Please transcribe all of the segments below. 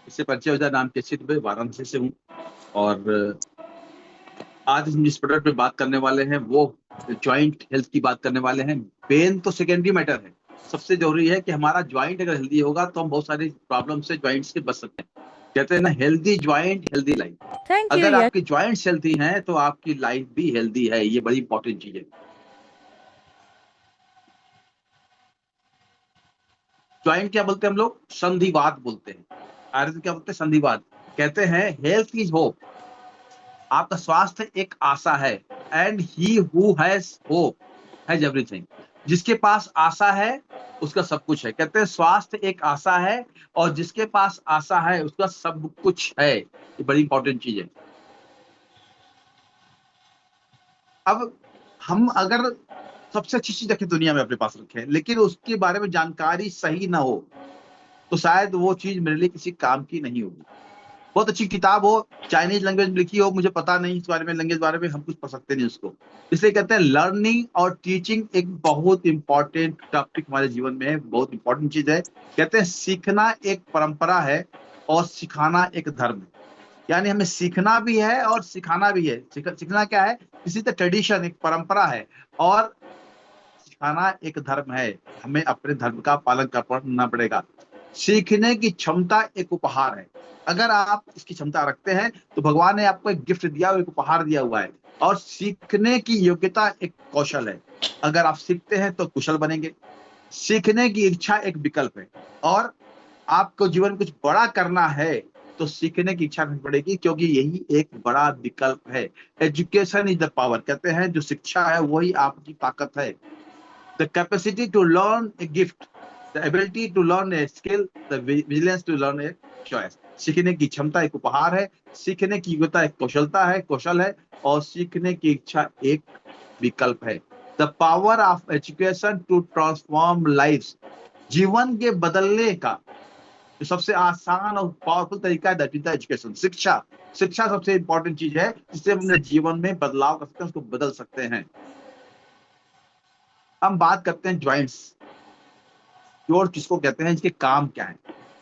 इससे परिचय हो जाए, नाम केशित भाई, वाराणसी से हूँ। और आज हम जिस प्रोडक्ट पे बात करने वाले हैं वो ज्वाइंट हेल्थ की बात करने वाले हैं। पेन तो सेकेंडरी मैटर है, सबसे जरूरी है कि हमारा ज्वाइंट अगर हेल्दी होगा तो हम बहुत सारी प्रॉब्लम से ज्वाइंट से बच सकते हैं। कहते हैं ना, healthy joint healthy life. Thank you अगर यश। आपकी ज्वाइंट्स हेल्दी हैं तो आपकी लाइफ भी हेल्दी है, ये बड़ी इंपॉर्टेंट चीज है। ज्वाइंट क्या बोलते हैं हम लोग? संधिवात बोलते हैं। आयुर्वेद में क्या बोलते हैं? संधिवात। कहते हैं हेल्थ इज होप, आपका स्वास्थ्य एक आशा है। And he who has hope has everything. जिसके पास आशा है उसका सब कुछ है। कहते हैं स्वास्थ्य एक आशा है, और जिसके पास आशा है उसका सब कुछ है। ये बड़ी इंपॉर्टेंट चीज है। अब हम अगर सबसे अच्छी चीज रखें दुनिया में अपने पास रखें, लेकिन उसके बारे में जानकारी सही ना हो, तो शायद वो चीज मेरे लिए किसी काम की नहीं होगी। बहुत अच्छी किताब हो, चाइनीज लैंग्वेज में लिखी हो, मुझे पता नहीं इस बारे में, लैंग्वेज बारे में हम कुछ पढ़ सकते नहीं उसको। इसलिए कहते हैं लर्निंग और टीचिंग एक बहुत इंपॉर्टेंट टॉपिक हमारे जीवन में है, बहुत इंपॉर्टेंट चीज है। कहते हैं सीखना एक परंपरा है और सिखाना एक धर्म है। यानी हमें सीखना भी है और सिखाना भी है। सीखना क्या है? किसी का ट्रेडिशन, एक परंपरा है। और सिखाना एक धर्म है, हमें अपने धर्म का पालन करना पड़ेगा। सीखने की क्षमता एक उपहार है। अगर आप इसकी क्षमता रखते हैं तो भगवान ने आपको एक गिफ्ट दिया, एक उपहार दिया हुआ है। और सीखने की योग्यता एक कौशल है। अगर आप सीखते हैं तो कुशल बनेंगे। सीखने की इच्छा एक विकल्प है। और आपको जीवन में कुछ बड़ा करना है तो सीखने की इच्छा नहीं पड़ेगी, क्योंकि यही एक बड़ा विकल्प है। Education is the power. कहते हैं जो शिक्षा है वही आपकी ताकत है। The capacity to learn a gift, the ability to learn a skill, the vigilance to learn a choice. सीखने की क्षमता एक उपहार है, सीखने की योग्यता एक कौशल है, और सीखने की इच्छा एक विकल्प है। The power of education to transform life. जीवन के बदलने का जो सबसे आसान और पावरफुल तरीका है, दैट इज द एजुकेशन। शिक्षा। शिक्षा सबसे इंपॉर्टेंट चीज है जिससे हम अपने जीवन में बदलाव कर सकते हैं, उसको बदल सकते हैं। हम बात करते हैं ज्वाइंट्स। जोड़ किसको कहते हैं, इसके काम क्या है?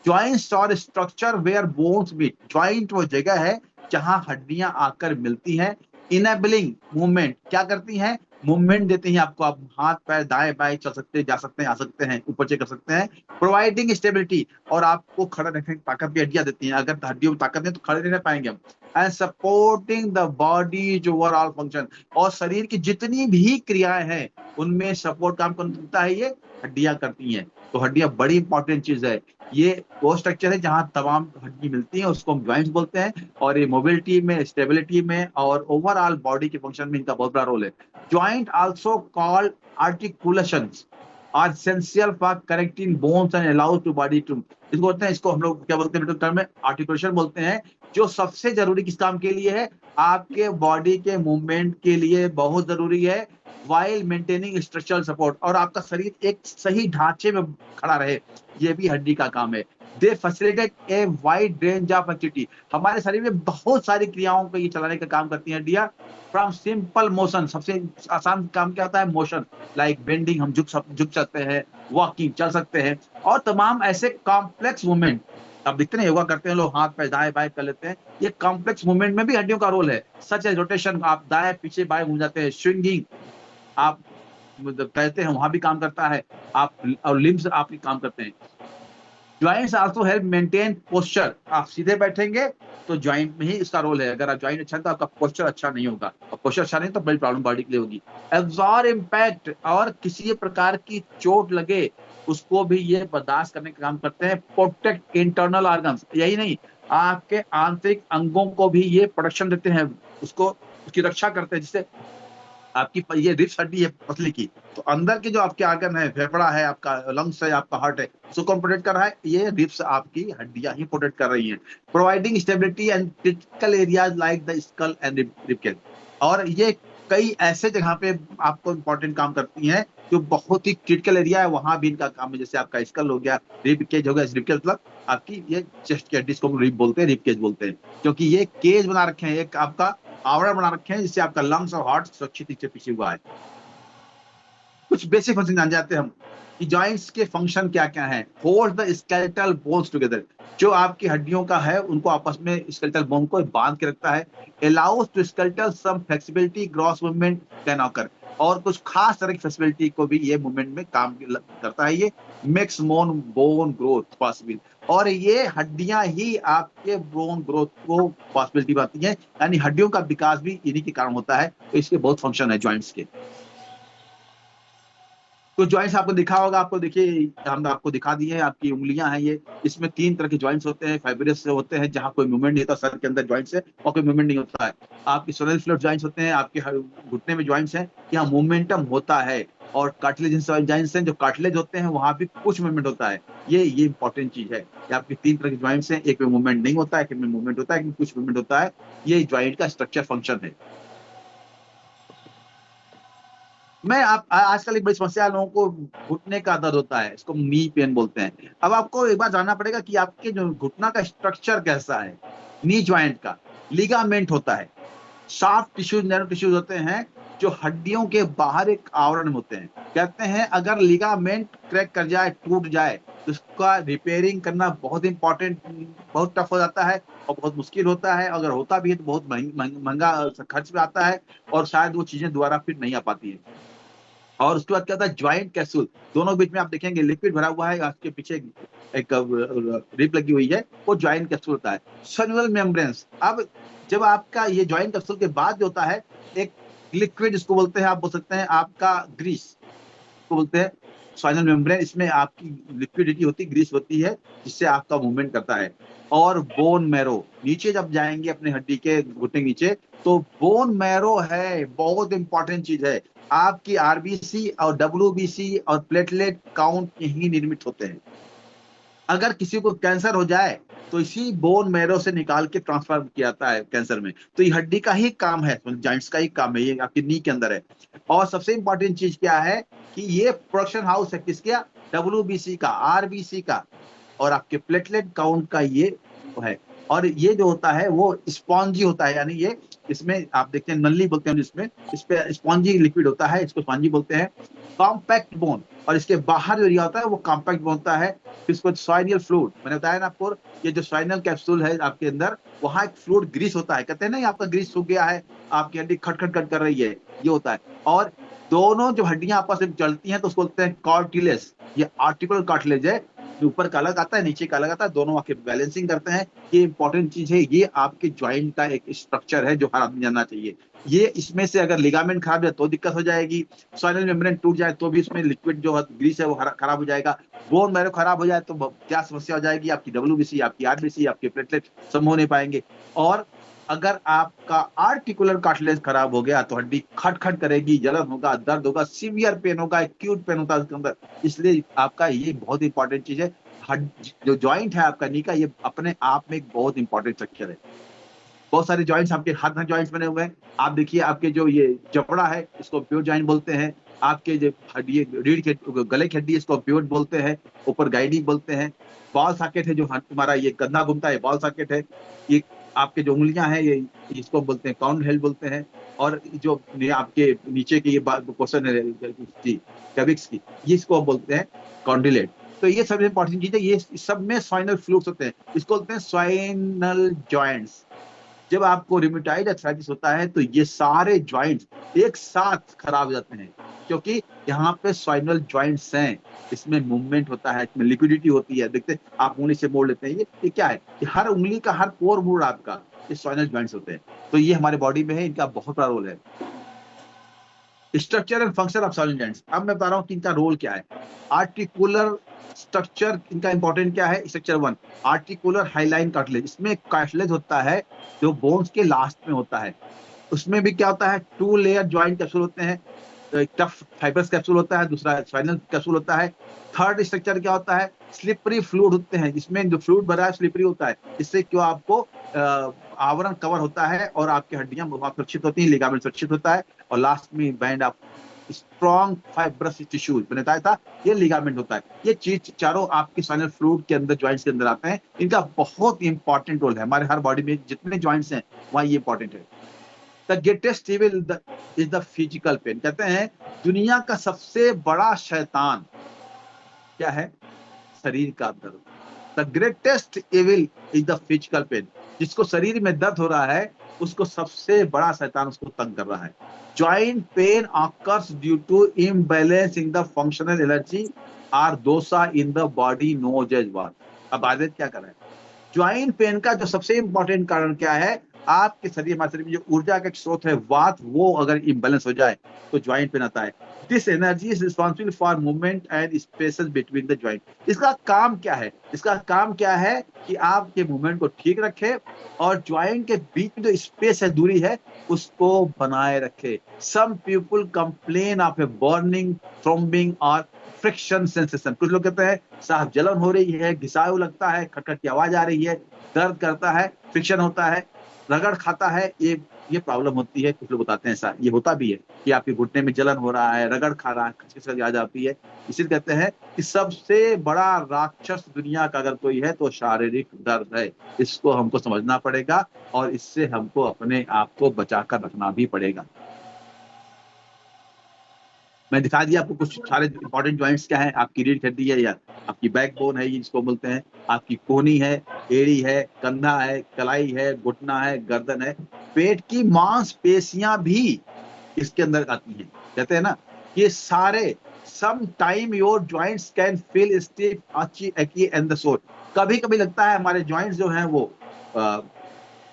ज्वाइंट्स और structure where bones meet. Joint वो जगह है जहां हड्डियां आकर मिलती हैं। इनेबलिंग मूवमेंट, क्या करती हैं? मूवमेंट देती हैं आपको। आप हाथ पैर दाएं बाएं चल सकते हैं, जा सकते हैं, आ सकते हैं, ऊपर नीचे कर सकते हैं। प्रोवाइडिंग स्टेबिलिटी, और आपको खड़ा रखने की ताकत भी हड्डियां देती हैं। अगर हड्डियों में ताकत नहीं तो खड़े नहीं रह पाएंगे हम। And supporting the bodies overall function. और शरीर की जितनी भी क्रियाएं हैं उनमें सपोर्ट काम करता है, ये हड्डियां करती हैं। तो हड्डियां बड़ी इंपॉर्टेंट चीज है। ये वो स्ट्रक्चर है जहां तमाम हड्डी मिलती हैं, उसको हम ज्वाइंट्स बोलते हैं। और ये मोबिलिटी में, स्टेबिलिटी में और ओवरऑल बॉडी के फंक्शन में इनका बहुत बड़ा रोल है। Joint also called articulations are essential for connecting bones and allow to body to. इसको बोलते हैं, इसको हम लोग क्या बोलते हैं मेडिकल टर्म में? आर्टिकुलेशन बोलते हैं। जो सबसे जरूरी किस काम के लिए है? आपके बॉडी के मूवमेंट के लिए बहुत जरूरी है। वाइल मेंटेनिंग स्ट्रक्चरल सपोर्ट, और आपका शरीर एक सही ढांचे में खड़ा रहे, ये भी हड्डी का काम है। They facilitate a wide range of activity. हमारे शरीर में बहुत सारी क्रियाओं को ये चलाने का काम करती हैं हड्डियां। फ्रॉम सिंपल मोशन, सबसे आसान काम क्या होता है? मोशन। लाइक बेंडिंग, हम झुक सकते हैं। वॉकिंग, चल सकते हैं। और तमाम ऐसे कॉम्प्लेक्स मूवमेंट, आप देखते हैं योगा करते हैं लोग, हाथ पैर दाएं बाएं कर लेते हैं। ये कॉम्प्लेक्स मूवमेंट में भी हड्डियों का रोल है। सच है रोटेशन, आप दाएं पीछे बाएं घूम जाते हैं। स्विंगिंग, आप मतलब कहते हैं, वहां भी काम करता है। आप और लिम्स आपके काम करते हैं। Joints also help maintain posture. आप सीधे बैठेंगे तो ज्वाइंट में ही इसका रोल है। अगर आप ज्वाइंट अच्छा है तो आपका पोस्चर अच्छा नहीं होगा, और पोस्चर अच्छा नहीं तो बड़ी प्रॉब्लम बॉडी के लिए होगी। एब्जॉर्ब इम्पैक्ट, और किसी प्रकार की चोट लगे उसको भी ये बर्दाश्त करने का काम करते हैं। प्रोटेक्ट इंटरनल ऑर्गन्स, यही नहीं, आपके आंतरिक अंगों को भी ये प्रोटेक्शन देते हैं, उसको उसकी रक्षा करते हैं। जिससे आपकी ये रिब्स हड्डी है पतली की, तो अंदर के जो आपके आर्गन है, फेफड़ा है आपका, लंग्स है आपका, हार्ट है, उसको कौन प्रोटेक्ट कर रहा है? ये रिब्स आपकी हड्डियां ही प्रोटेक्ट कर रही हैं। Providing stability and critical areas like the skull and ribcage. और ये कई ऐसे जगह पे आपको इंपॉर्टेंट काम करती हैं जो बहुत ही क्रिटिकल एरिया है, वहां भी इनका काम है। जैसे आपका स्कल हो गया, रिब केज हो गया। रिब केज मतलब आपकी ये चेस्ट की हड्डी, इसको रिब बोलते हैं, रिब केज बोलते हैं, क्योंकि ये केज बना रखे हैं, एक आपका आवरण बना रखे हैं, जिससे आपका लंग्स और हार्ट सुरक्षित नीचे पीछे हुआ है। कुछ बेसिक फंक्शन जान जाते हैं हम कि जॉइंट्स के फंक्शन क्या क्या हैं। Hold the skeletal bones together. जो आपकी हड्डियों का है उनको आपस में स्केलेटल बोन को बांध के रखता है। Allows to skeletal some flexibility cross movement can occur, और कुछ खास तरह की फ्लेक्सिबिलिटी को भी ये मूवमेंट में काम करता है। ये मेक्स मोन बोन ग्रोथ पॉसिबल, और ये हड्डियां ही आपके बोन ग्रोथ को पॉसिबिलिटी बनाती है, यानी हड्डियों का विकास भी इन्हीं के कारण होता है। तो इसके बहुत फंक्शन है जॉइंट्स के। तो जॉइंट्स आपको दिखा होगा, आपको देखिए हमने आपको दिखा दी है, आपकी उंगलियां हैं ये, इसमें 3 तरह के जॉइंट्स होते हैं, फाइब्रस से होते हैं जहां कोई मूवमेंट नहीं होता, सर के अंदर जॉइंट्स है और कोई मूवमेंट नहीं होता है। आपकी सोनल फ्लोर जॉइंट्स होते हैं, आपके घुटने में जॉइंट्स हैं, यहाँ मूवमेंटम होता है। और कार्टिलेज जॉइंट्स हैं, जो कार्टिलेज होते हैं वहां भी कुछ मूवमेंट होता है। ये इंपॉर्टेंट चीज है कि आपकी 3 तरह के जॉइंट्स हैं, एक में मूवमेंट नहीं होता है, एक में मूवमेंट होता है, एक में कुछ मूवमेंट होता है। ये जॉइंट का स्ट्रक्चर फंक्शन है। मैं आप आजकल एक बड़ी समस्या लोगों को घुटने का दर्द होता है, इसको नी पेन बोलते हैं। अब आपको एक बार जानना पड़ेगा कि आपके जो घुटना का स्ट्रक्चर कैसा है। नी जॉइंट का लिगामेंट होता है, सॉफ्ट टिश्यूज नैरो टिश्यूज होते हैं जो हड्डियों के बाहर एक आवरण में होते हैं। कहते हैं अगर लिगामेंट क्रैक कर जाए, टूट जाए, तो उसका रिपेयरिंग करना बहुत इंपॉर्टेंट, बहुत टफ हो जाता है और बहुत मुश्किल होता है। अगर होता भी है तो बहुत महंगा खर्च में आता है, और शायद वो चीजें दोबारा फिर नहीं आ पाती है। और उसके बाद क्या होता है, ज्वाइंट कैप्सूल, दोनों के बीच में आप देखेंगे लिक्विड भरा हुआ है, आपके पीछे एक रिप लगी हुई है, वो ज्वाइंट कैप्सूल होता है। सर्विकल मेम्ब्रेन्स, अब जब आपका ये ज्वाइंट कैप्सूल के बाद जो होता है, एक लिक्विड इसको बोलते हैं, आप बोल सकते हैं आपका ग्रीस को बोलते हैं स्पाइनल मेम्ब्रेन। इसमें आपकी लिक्विडिटी होती, ग्रीस होती है, जिससे आपका मूवमेंट करता है। और बोन मैरो, नीचे जब जाएंगे अपने हड्डी के घुटने के नीचे, तो बोन मैरो है, बहुत इंपॉर्टेंट चीज है। आपकी आरबीसी और डब्ल्यूबीसी और प्लेटलेट काउंट यही निर्मित होते हैं। अगर किसी को कैंसर हो जाए तो इसी बोन मैरो से निकाल के ट्रांसफर किया जाता है कैंसर में। तो ये हड्डी का ही काम है, जॉइंट्स का ही काम है, ये आपकी नी के अंदर है। और सबसे इंपॉर्टेंट चीज क्या है कि ये प्रोडक्शन हाउस है किसका, डब्ल्यूबीसी का, आरबीसी का, और आपके प्लेटलेट काउंट का ये है। और ये जो होता है वो स्पॉन्जी होता है, यानी ये इसमें आप देखते हैं नल्ली बोलते हैं जिसमें, इस पे स्पॉन्जी लिक्विड होता है, इसको स्पॉन्जी बोलते हैं। कॉम्पैक्ट बोन, और इसके बाहर जो एरिया होता है वो कॉम्पैक्ट बोन होता है। इसको स्वाइनियल फ्लूइड, मैंने बताया ना आपको, ये जो स्वाइनल कैप्सूल है आपके अंदर, वहां एक फ्लूइड ग्रीस होता है। कहते हैं ना आपका ग्रीस सूख गया है, आपकी हड्डी खट खट खट कर रही है, ये होता है। और दोनों जो हड्डियां आपस में चलती हैं तो उसको बोलते हैं कार्टिलेज। ये आर्टिकुलर कार्टिलेज है, ऊपर का अलग आता है, नीचे का अलग आता है, दोनों आके बैलेंसिंग करते हैं। ये इंपॉर्टेंट चीज है, ये आपके ज्वाइंट का एक स्ट्रक्चर है जो हर आदमी जानना चाहिए। ये इसमें से अगर लिगामेंट खराब जाए तो दिक्कत हो जाएगी, स्पाइनल मेम्ब्रेन टूट जाए तो भी इसमें लिक्विड जो ग्रीस है वो खराब हो जाएगा, बोन मैरो खराब हो जाए तो क्या समस्या हो जाएगी, आपकी डब्ल्यूबीसी, आपकी आरबीसी, आपके प्लेटलेट सब हो नहीं पाएंगे। और अगर आपका आर्टिकुलर कार्टिलेज खराब हो गया तो हड्डी खटखट करेगी, जलन होगा, दर्द होगा, सीवियर पेन होगा, एक्यूट पेन होता है उसके अंदर। इसलिए आपका ये बहुत इंपॉर्टेंट चीज है। जो जॉइंट है आपका नी का, ये अपने आप में एक बहुत इंपॉर्टेंट स्ट्रक्चर है। बहुत सारे जॉइंट्स आपके हाथ में जॉइंट्स बने हुए हैं। आप देखिए आपके जो ये जबड़ा है इसको प्योर जॉइंट बोलते हैं। आपके जो हड्डी रीढ़ की गले की हड्डी है इसको प्योर बोलते हैं, ऊपर गाइडी बोलते हैं। बॉल सॉकेट है जो तुम्हारा ये कंधा घूमता है, बॉल सॉकेट है। ये आपके जो उंगलियां हैं ये इसको बोलते हैं काउंट हेल्ड बोलते हैं। और जो आपके नीचे की ये क्वेश्चन है कैबिक्स की, ये इसको बोलते हैं कॉन्डिलेट। तो ये सब इंपॉर्टेंट चीज है, ये सब में स्वाइनल फ्लूइड्स होते हैं, इसको बोलते हैं स्वाइनल जॉइंट्स। जब आपको रिमेटॉइड आर्थराइटिस होता है तो ये सारे जॉइंट्स एक साथ खराब हो जाते हैं, क्योंकि यहाँ पे स्वाइनल जॉइंट्स हैं, इसमें मूवमेंट होता है, इसमें लिक्विडिटी होती है। देखते हैं आप उंगली से मोड़ लेते हैं, ये क्या है, ये हर उंगली का हर कोर मोड़ आपका ये स्वाइनल जॉइंट्स होते हैं। तो ये हमारे बॉडी में है, इनका बहुत बड़ा रोल है। Structure and function of spinal joints, अब मैं बता रहा हूँ कि इनका रोल क्या है। आर्टिकुलर स्ट्रक्चर इनका इंपॉर्टेंट क्या है, स्ट्रक्चर 1, आर्टिकुलर हाइलाइन कार्टिलेज। इसमें कार्टिलेज होता है जो बोन्स के लास्ट में होता है। उसमें भी क्या होता है, 2 लेयर ज्वाइंट कैप्सूल होते हैं, टफ फाइब्रस कैप्सूल होता है, दूसरा स्पाइनल कैप्सूल होता है। थर्ड स्ट्रक्चर क्या होता है, स्लिपरी फ्लूइड होते हैं, जिसमें जो फ्लूइड भरा है स्लिपरी होता है, इससे क्यों आपको आवरण कवर होता है और आपकी हड्डियां सुरक्षित होती हैं, लिगामेंट सुरक्षित होता है। और लास्ट में band of strong fibrous tissues बताया था, ये लिगामेंट होता है। ये चीज चारों आपके स्पाइनल फ्लूइड के अंदर, ज्वाइंट्स के अंदर आते हैं। इनका बहुत इंपॉर्टेंट रोल है हमारे हर बॉडी में, जितने ज्वाइंट्स हैं वहां ये इंपॉर्टेंट है। The greatest evil is the physical pen. कहते हैं दुनिया का सबसे बड़ा शैतान क्या है, शरीर का दर्द। The greatest evil is the physical pain. जिसको शरीर में दर्द हो रहा है उसको सबसे बड़ा शैतान उसको तंग कर रहा है। Joint pain occurs due to imbalance in the functional energy or dosa in the body known as what। अब आदित्य क्या कर रहे हैं, ज्वाइंट पेन का जो सबसे इंपॉर्टेंट कारण क्या है, आपके शरीर हमारे शरीर में जो ऊर्जा का एक स्रोत है वात, वो अगर इम्बैलेंस हो जाए तो ज्वाइंट पेन आता है। This energy is responsible for movement and spaces between the joint. इसका काम क्या है, इसका काम क्या है कि आपके मूवमेंट को ठीक रखे और ज्वाइंट के बीच में जो स्पेस है, दूरी है, उसको बनाए रखे। Some people complain of a burning, throbbing और फ्रिक्शन सेंसेशन। कुछ लोग कहते हैं साहब जलन हो रही है, घिसाव लगता है, खटखट की आवाज आ रही है, दर्द करता है, फ्रिक्शन होता है, रगड़ खाता है, ये प्रॉब्लम होती है। कुछ लोग बताते हैं ऐसा ये होता भी है कि आपके घुटने में जलन हो रहा है, रगड़ खा रहा है, खचखच की आवाज आती है। इसीलिए कहते हैं कि सबसे बड़ा राक्षस दुनिया का अगर कोई है तो शारीरिक दर्द है। इसको हमको समझना पड़ेगा और इससे हमको अपने आप को बचाकर रखना भी पड़ेगा। मैं दिखा दिया आपको कुछ सारे इंपॉर्टेंट ज्वाइंट्स क्या है। आपकी रीढ़ की हड्डी है या आपकी बैकबोन है, ये जिसको बोलते हैं, आपकी कोहनी है, एड़ी है, कंधा है, कलाई है, घुटना है, गर्दन है, पेट की मांसपेशियां भी इसके अंदर आती हैं। कहते हैं ना ये सारे, some time your joints can feel stiff, achy, achy and the सोर। कभी कभी लगता है हमारे ज्वाइंट्स जो हैं वो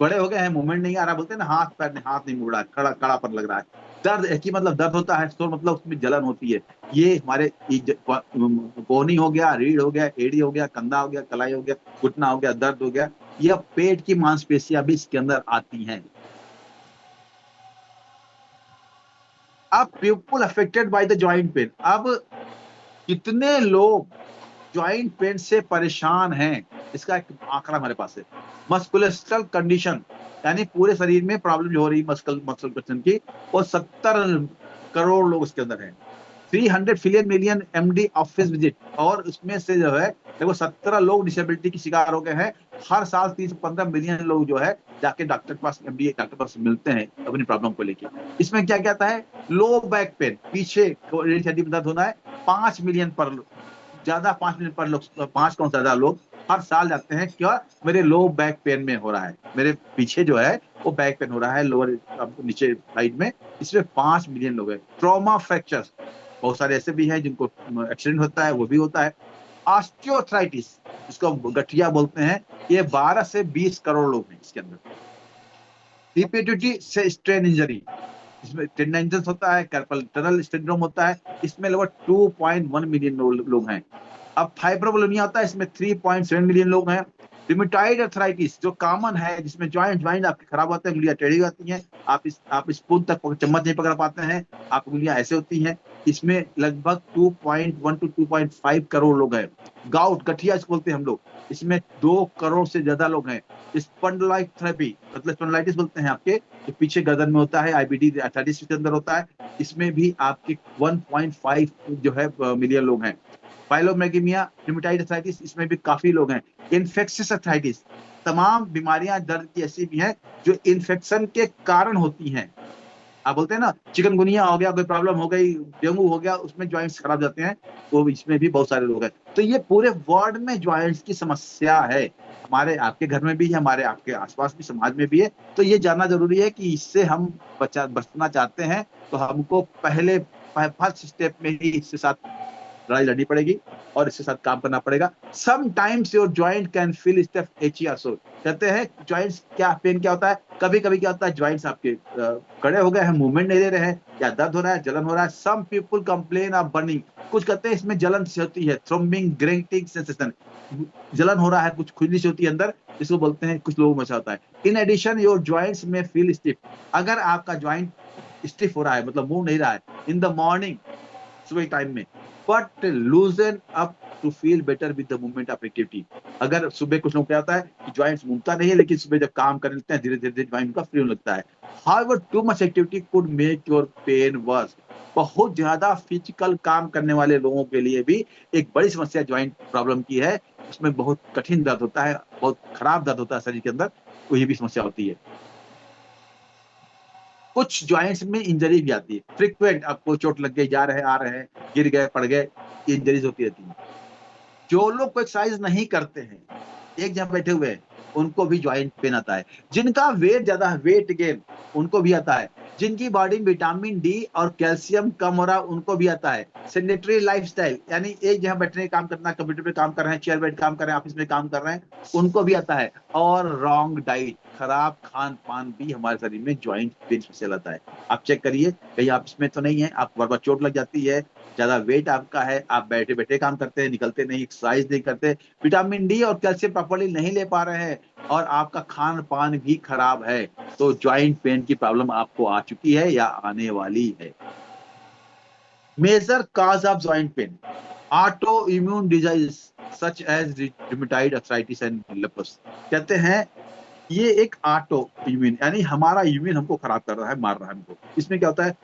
बड़े हो गए हैं, मूवमेंट नहीं आ रहा, बोलते हैं ना हाथ पैर हाथ नहीं मुड़ रहा है, कड़ापन लग रहा है। दर्द एक ही मतलब दर्द होता है, सोर मतलब उसमें जलन होती है। ये हमारे कोहनी हो गया, रीढ़ हो गया, एड़ी हो गया, कंधा हो गया, कलाई हो गया, घुटना हो गया, दर्द हो गया, यह पेट की मांसपेशियां भी इसके अंदर आती हैं। अब people affected by the joint pen. अब कितने लोग ज्वाइंट पेन से परेशान हैं, इसका एक आंकड़ा हमारे पास है। मस्कुलस्कल कंडीशन यानी पूरे शरीर में प्रॉब्लम जो हो रही मस्कल मसल पर्सन की, वो 70 करोड़ लोग उसके अंदर हैं। 300 मिलियन एमडी ऑफिस विजिट, और उसमें से जो है देखो 17 लोग डिसेबिलिटी की शिकार हो गए हैं। हर साल 315 मिलियन लोग जो है जाके डॉक्टर के पास, एमडी डॉक्टर के पास मिलते हैं अपनी प्रॉब्लम को लेके। इसमें क्या क्या आता है, लो बैक पेन, पीछे रीढ़ की हड्डी में दर्द होना है, 5 मिलियन पर ज्यादा, 5 मिलियन पर लोग, 5 कौन ज्यादा लोग हर साल जाते हैं, क्या मेरे लो बैक पेन में हो रहा है, मेरे पीछे जो है वो बैक पेन हो रहा है, लोअर नीचे साइड में। इसमें 5 मिलियन लोग हैं। ट्रॉमा फ्रैक्चर्स, बहुत सारे ऐसे भी हैं जिनको एक्सीडेंट होता है, वो भी होता है। ऑस्टियोआर्थराइटिस, इसको गठिया बोलते हैं, ये 12 से 20 करोड़ लोग हैं इसके अंदर। रिपीटेटिव से स्ट्रेन इंजरी, इसमें टेंडाइटिस होता है, कार्पल टनल सिंड्रोम होता है, इसमें लगभग 2.1 मिलियन लोग हैं। अब फाइब्रोमियाल्जिया होता है, इसमें 3.7 मिलियन लोग हैं। रिमेटॉइड अर्थराइटिस जो कॉमन है, जिसमें ज्वाइंट आपके खराब होते हैं, उंगलियां टेढ़ी होती हैं, आप स्पून तक चम्मच नहीं पकड़ पाते हैं, आप उंगलियां ऐसे होती हैं। इसमें लगभग 2.1 to 2.5 करोड़ लोग हैं। गाउट, गठिया इसको बोलते हैं हम लोग, इसमें 2 करोड़ से ज्यादा लोग हैं। स्पॉन्डिलोलिथेरेपी मतलब स्पॉन्डिलाइटिस बोलते हैं आपके, जो पीछे गर्दन में होता है, आईबीडी अर्थराइटिस के अंदर होता है, इसमें भी आपके 1.5 जो है मिलियन लोग हैं। फाइलोमेगेमिया, न्यूमेटाइड अर्थराइटिस, इसमें भी काफी लोग हैं। इन्फेक्शियस अर्थराइटिस, तमाम बीमारियां दर्द की ऐसी भी हैं जो इन्फेक्शन के कारण होती हैं। आप बोलते हैं ना चिकनगुनिया हो गया, कोई प्रॉब्लम हो गई, डेंगू हो गया, उसमें ज्वाइंट्स खराब जाते हैं, तो इसमें भी बहुत सारे लोग हैं। तो ये पूरे वर्ल्ड में ज्वाइंट्स की समस्या है, हमारे आपके घर में भी है, हमारे आपके आसपास भी, समाज में भी है। तो ये जानना जरूरी है कि इससे हम बचना चाहते हैं तो हमको पहले फर्स्ट स्टेप में ही इसके साथ लड़ाई लड़नी पड़ेगी और इसके साथ काम करना पड़ेगा। Sometimes your joint can feel stiff Aichi और सोर। कहते हैं ज्वाइंट्स क्या पेन क्या होता है, कभी कभी क्या होता है ज्वाइंट्स आपके खड़े हो गए हैं, मूवमेंट नहीं दे रहे हैं, या दर्द हो रहा है, जलन हो रहा है। Some people complain of burning, कुछ कहते हैं इसमें जलन से होती है, थ्रोम्बिंग, ग्रेटिंग सेंसेशन, जलन हो रहा है, कुछ खुजली से होती है अंदर, इसको बोलते हैं, कुछ लोगों में ऐसा होता है। इन एडिशन योर ज्वाइंट्स में फील स्टिफ, अगर आपका ज्वाइंट स्टिफ हो रहा है मतलब मूव नहीं रहा है इन द मॉर्निंग, सुबह टाइम में, but loosen up to feel better with the movement of activity. अगर सुबह कुछ लोग क्या होता है कि ज्वाइंट्स घूमता नहीं है, लेकिन सुबह जब काम कर लेते हैं धीरे धीरे ज्वाइंट का फ्री होने लगता है। However too much activity could make your pain worse. बहुत ज्यादा फिजिकल काम करने वाले लोगों के लिए भी एक बड़ी समस्या ज्वाइंट प्रॉब्लम की है, उसमें बहुत कठिन दर्द होता है, बहुत खराब दर्द होता है शरीर के अंदर, तो ये भी समस्या होती है। कुछ ज्वाइंट्स में इंजरी भी आती है, फ्रीक्वेंट, आपको चोट लग गई, जा रहे आ रहे हैं, गिर गए, पड़ गए, इंजरीज होती रहती है। जो लोग एक्सरसाइज नहीं करते हैं, एक जगह बैठे हुए हैं, उनको भी ज्वाइंट पेन आता है। जिनका वेट ज्यादा है, वेट गेन, उनको भी आता है। जिनकी बॉडी में विटामिन डी और कैल्शियम कम हो रहा है, उनको भी आता है। सेडेंटरी लाइफस्टाइल, यानी एक जगह बैठने का काम करना, कंप्यूटर पे काम कर रहे हैं, चेयर बैठ काम कर रहे हैं, ऑफिस में काम कर रहे हैं, उनको भी आता है। और रॉन्ग डाइट, खराब खान पान भी हमारे शरीर में ज्वाइंट पेन से लाता है। आप चेक करिए, कहीं आप इसमें तो नहीं है, आपको बार बार चोट लग जाती है, ज्यादा वेट आपका है, आप बैठे बैठे काम करते हैं, निकलते नहीं, एक्सरसाइज नहीं करते, विटामिन डी और कैल्शियम प्रॉपर्ली नहीं ले पा रहे हैं, और आपका खान पान भी खराब है, तो ज्वाइंट पेन की प्रॉब्लम आपको आ चुकी है या आने वाली है। Major cause of joint pain, autoimmune disease such as rheumatoid arthritis and lupus. कहते हैं ये एक ऑटो इम्यून, यानी हमारा इम्यून हमको खराब कर रहा है, मार रहा है हमको। इसमें क्या होता है,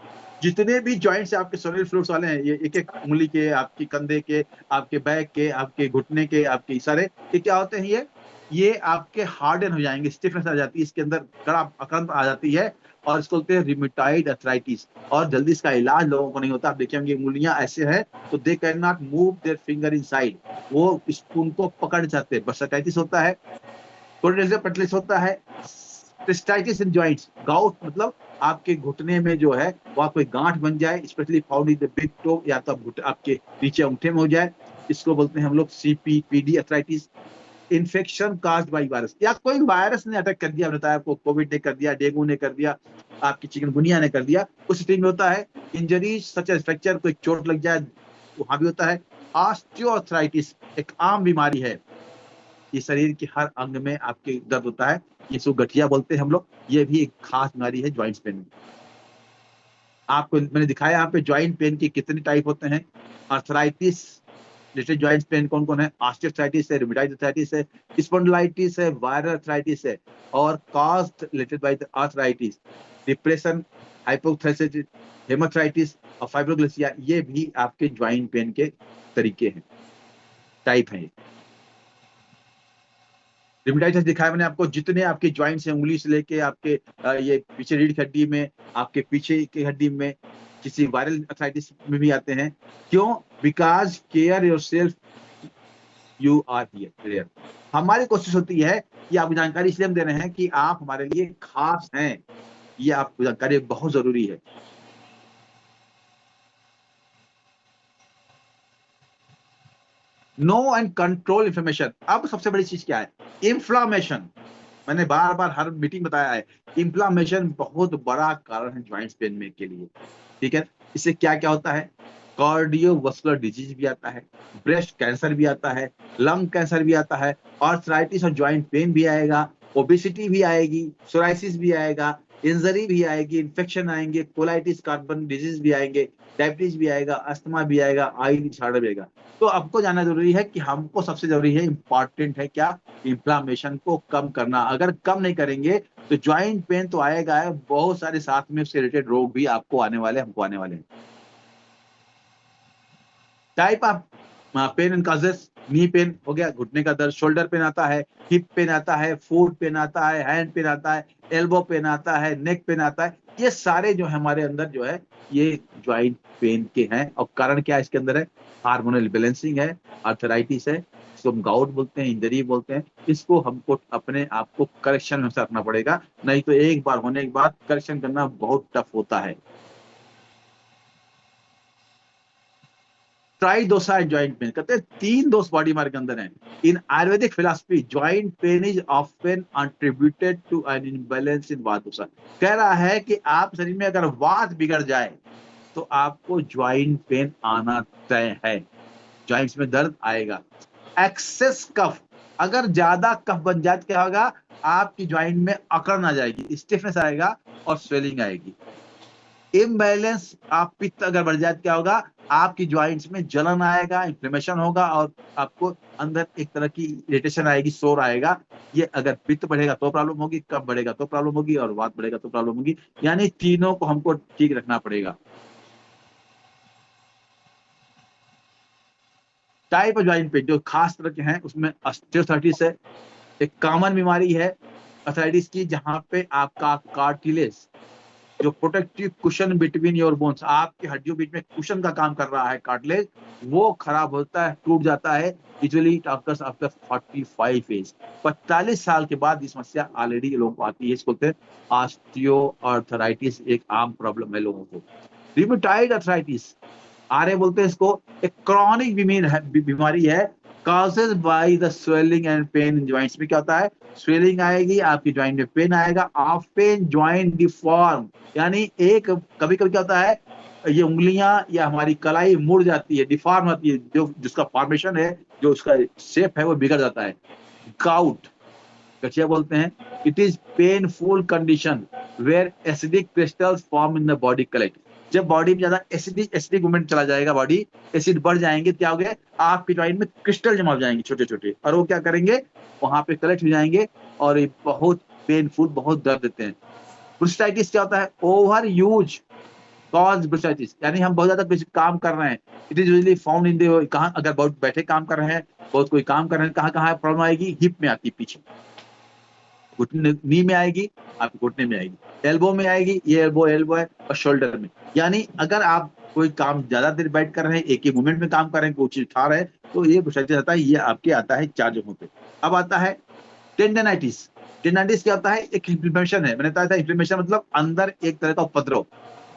जितने भी जॉइंट्स आपके सोलर फ्लूइड्स वाले हैं, ये एक एक उंगली के, आपकी कंधे के, आपके बैक के, आपके घुटने के, आपके सारे, ये क्या होते हैं, ये आपके हार्डन हो जाएंगे, स्टिफनेस आ जाती है, इसके अंदर कड़ा अकड़न आ जाती है, और इसको बोलते हैं रूमेटॉइड आर्थराइटिस। और जल्दी इसका इलाज लोगों को नहीं होता। आप देखिए उनकी उंगलियां ऐसे हैं तो they can not move their finger inside, वो स्पून को पकड़ जाते हैं। बर्साटाइटिस होता है, कोर्टिलिस होता है, सिस्टाइटिस इन जॉइंट्स, गाउट मतलब आपके घुटने में जो है वह कोई गांठ बन जाए, specially found in the big toe, या तो आपके नीचे अंगूठे में हो जाए, इसको बोलते हैं हम लोग CPPD arthritis. Infection caused by virus, या कोई वायरस ने अटैक कर दिया, बताया आपको, कोविड ने कर दिया, डेंगू ने कर दिया, आपकी चिकनगुनिया ने कर दिया, उस स्थिति में होता है। इंजरी सच एज फ्रैक्चर, कोई चोट लग जाए, वहां भी होता है। ऑस्टियोआर्थराइटिस एक आम बीमारी है, ये शरीर के हर अंग में आपके दर्द होता है, इसको गठिया बोलते हैं हम लोग। ये भी एक खास बीमारी है ज्वाइंट पेन में। आपको मैंने दिखाया यहाँ पे ज्वाइंट पेन के कितने टाइप होते हैं। आर्थराइटिस रिलेटेड ज्वाइंट पेन कौन कौन है, ऑस्टियोआर्थराइटिस है, रूमेटॉइड आर्थराइटिस है, स्पॉन्डिलाइटिस है, वायरल आर्थराइटिस है, और caused related by the arthritis, depression, hypothyroidism, hemarthritis और फाइब्रोग्लिसिया, ये भी आपके ज्वाइंट पेन के तरीके हैं, टाइप हैं। रूमेटाइटिस दिखाया मैंने आपको, जितने आपके ज्वाइंट्स हैं, उंगली से लेके आपके ये पीछे रीढ़ की हड्डी में, आपके पीछे की हड्डी में, किसी वायरल आर्थराइटिस में भी आते हैं। क्यों? Because care yourself, you are here. हमारी कोशिश होती है कि आपको जानकारी इसलिए हम दे रहे हैं कि आप हमारे लिए खास हैं, ये आपको जानकारी बहुत जरूरी है। No and control inflammation. अब सबसे बड़ी चीज क्या है, इन्फ्लामेशन। मैंने बार बार हर मीटिंग बताया है, इन्फ्लामेशन बहुत बड़ा कारण है ज्वाइंट पेन में के लिए। ठीक है, इससे क्या क्या होता है, कार्डियोवास्कुलर डिजीज भी आता है, ब्रेस्ट कैंसर भी आता है, लंग कैंसर भी आता है, आर्थराइटिस और ज्वाइंट पेन भी आएगा, ओबेसिटी भी आएगी, सोराइसिस भी आएगा, इंजरी भी आएगी, इन्फेक्शन आएंगे, कोलाइटिस, कार्बन डिजीज भी आएंगे, डायबिटीज भी आएगा, अस्थमा भी आएगा, आई डिसऑर्डर भी आएगा। तो आपको जानना जरूरी है कि हमको सबसे जरूरी है, इंपॉर्टेंट है क्या, इन्फ्लामेशन को कम करना। अगर कम नहीं करेंगे तो ज्वाइंट पेन तो आएगा, बहुत सारे साथ में उससे रिलेटेड रोग भी आपको आने वाले, हमको आने वाले हैं। Type of pain and causes, knee pain हो गया, घुटने का दर्द, शोल्डर पेन आता है, हिप पेन आता है, फुट पेन आता है, हैंड पेन आता है, एल्बो पेन आता है, नेक पेन आता है। ये सारे जो है हमारे अंदर जो है ये ज्वाइंट पेन के हैं। और कारण क्या है इसके अंदर है, हार्मोनल बैलेंसिंग है, आर्थराइटिस है, इसको हम गाउट बोलते हैं, इंजरी बोलते हैं। इसको हमको अपने आप को करेक्शन में रखना पड़ेगा, नहीं तो एक बार होने के बाद करेक्शन करना बहुत टफ होता है। ट्राइडोसा एंड ज्वाइंट पेन, कहते हैं तीन दोष बॉडी हमारे के अंदर हैं। In Ayurvedic philosophy joint pain is often attributed to an imbalance in vata dosha. कह रहा है कि आप शरीर में अगर वात बिगड़ जाए तो आपको ज्वाइंट पेन आना तय है, ज्वाइंट्स में दर्द आएगा। एक्सेस कफ, अगर ज्यादा कफ बन जाए तो क्या होगा, आपकी ज्वाइंट में अकड़न आ जाएगी, स्टिफनेस आएगा और स्वेलिंग आएगी। इम्बैलेंस, आप पित्त अगर बढ़ जाए तो क्या होगा, आपकी ज्वाइंट्स में जलन आएगा, इन्फ्लेमेशन होगा, और आपको अंदर एक तरह की इरिटेशन आएगी, शोर आएगा। ये अगर पित्त बढ़ेगा तो प्रॉब्लम होगी, कफ बढ़ेगा तो प्रॉब्लम होगी, और वात बढ़ेगा तो प्रॉब्लम होगी। यानी तीनों को हमको ठीक रखना पड़ेगा। टाइप ऑफ ज्वाइंट पेन जो खास तरह के हैं उसमें ऑस्टियोआर्थराइटिस है, एक कॉमन बीमारी है अर्थराइटिस की, जहां पे आपका कार्टिलेज जो protective cushion between your bones, आपकी हड्डियों बीच में कुशन का काम कर रहा है कार्टिलेज, वो खराब होता है, टूट जाता है। Usually it occurs after 45 age, 45 साल के बाद ये समस्या ऑलरेडी लोगों को आती है। इसको बोलते हैं ऑस्टियोआर्थराइटिस, एक आम प्रॉब्लम है लोगों को। रिमेटॉइड अर्थराइटिस, आरए बोलते हैं इसको, एक क्रॉनिक बीमारी है, causes by the swelling and pain in joints. में क्या होता है, स्वेलिंग आएगी, आपकी जॉइंट में पेन आएगा, ऑफन जॉइंट डिफॉर्म, यानी एक कभी कभी क्या होता है, ये उंगलियां या हमारी कलाई मुड़ जाती है, डिफॉर्म होती है, जो जिसका फॉर्मेशन है, जो उसका शेप है वो बिगड़ जाता है। गाउट, गठिया बोलते हैं। It is painful condition where acidic crystals form in the body collect. जब बॉडी में ज्यादा एसिडिक मूवमेंट चला जाएगा, बॉडी एसिड बढ़ जाएंगे, क्या हो गया, आपकी जॉइंट में क्रिस्टल जमा हो जाएंगे छोटे छोटे, और वो क्या करेंगे, वहां पे कलेक्ट हो जाएंगे, और ये बहुत पेनफुल, बहुत दर्द देते हैं। ब्रुस्टाइटिस क्या होता है, ओवर यूज कॉज ब्रुस्टाइटिस, यानी हम बहुत ज्यादा काम कर रहे हैं। It is usually found in the, कहाँ अगर बहुत बैठे काम कर रहे हैं, बहुत कोई काम कर रहे हैं, कहाँ कहाँ प्रॉब्लम आएगी, हिप में आती है, पीछे घुटने, नी में आएगी, आपके घुटने में आएगी, एल्बो में आएगी, ये एल्बो है, और शोल्डर में। यानी अगर आप कोई काम ज्यादा देर बैठ कर रहे हैं, एक ही मूवमेंट में काम कर रहे हैं, कोई चीज उठा रहे हैं, तो ये ब्रुस्टाइटिस आता है। ये आपके आता है 4 जगहों पे। अब आता है टेंडनाइटिस। टेंडनाइटिस क्या होता है, एक इन्फ्लेमेशन है, मैंने बताया था इन्फ्लेमेशन मतलब अंदर एक तरह का उपद्रव।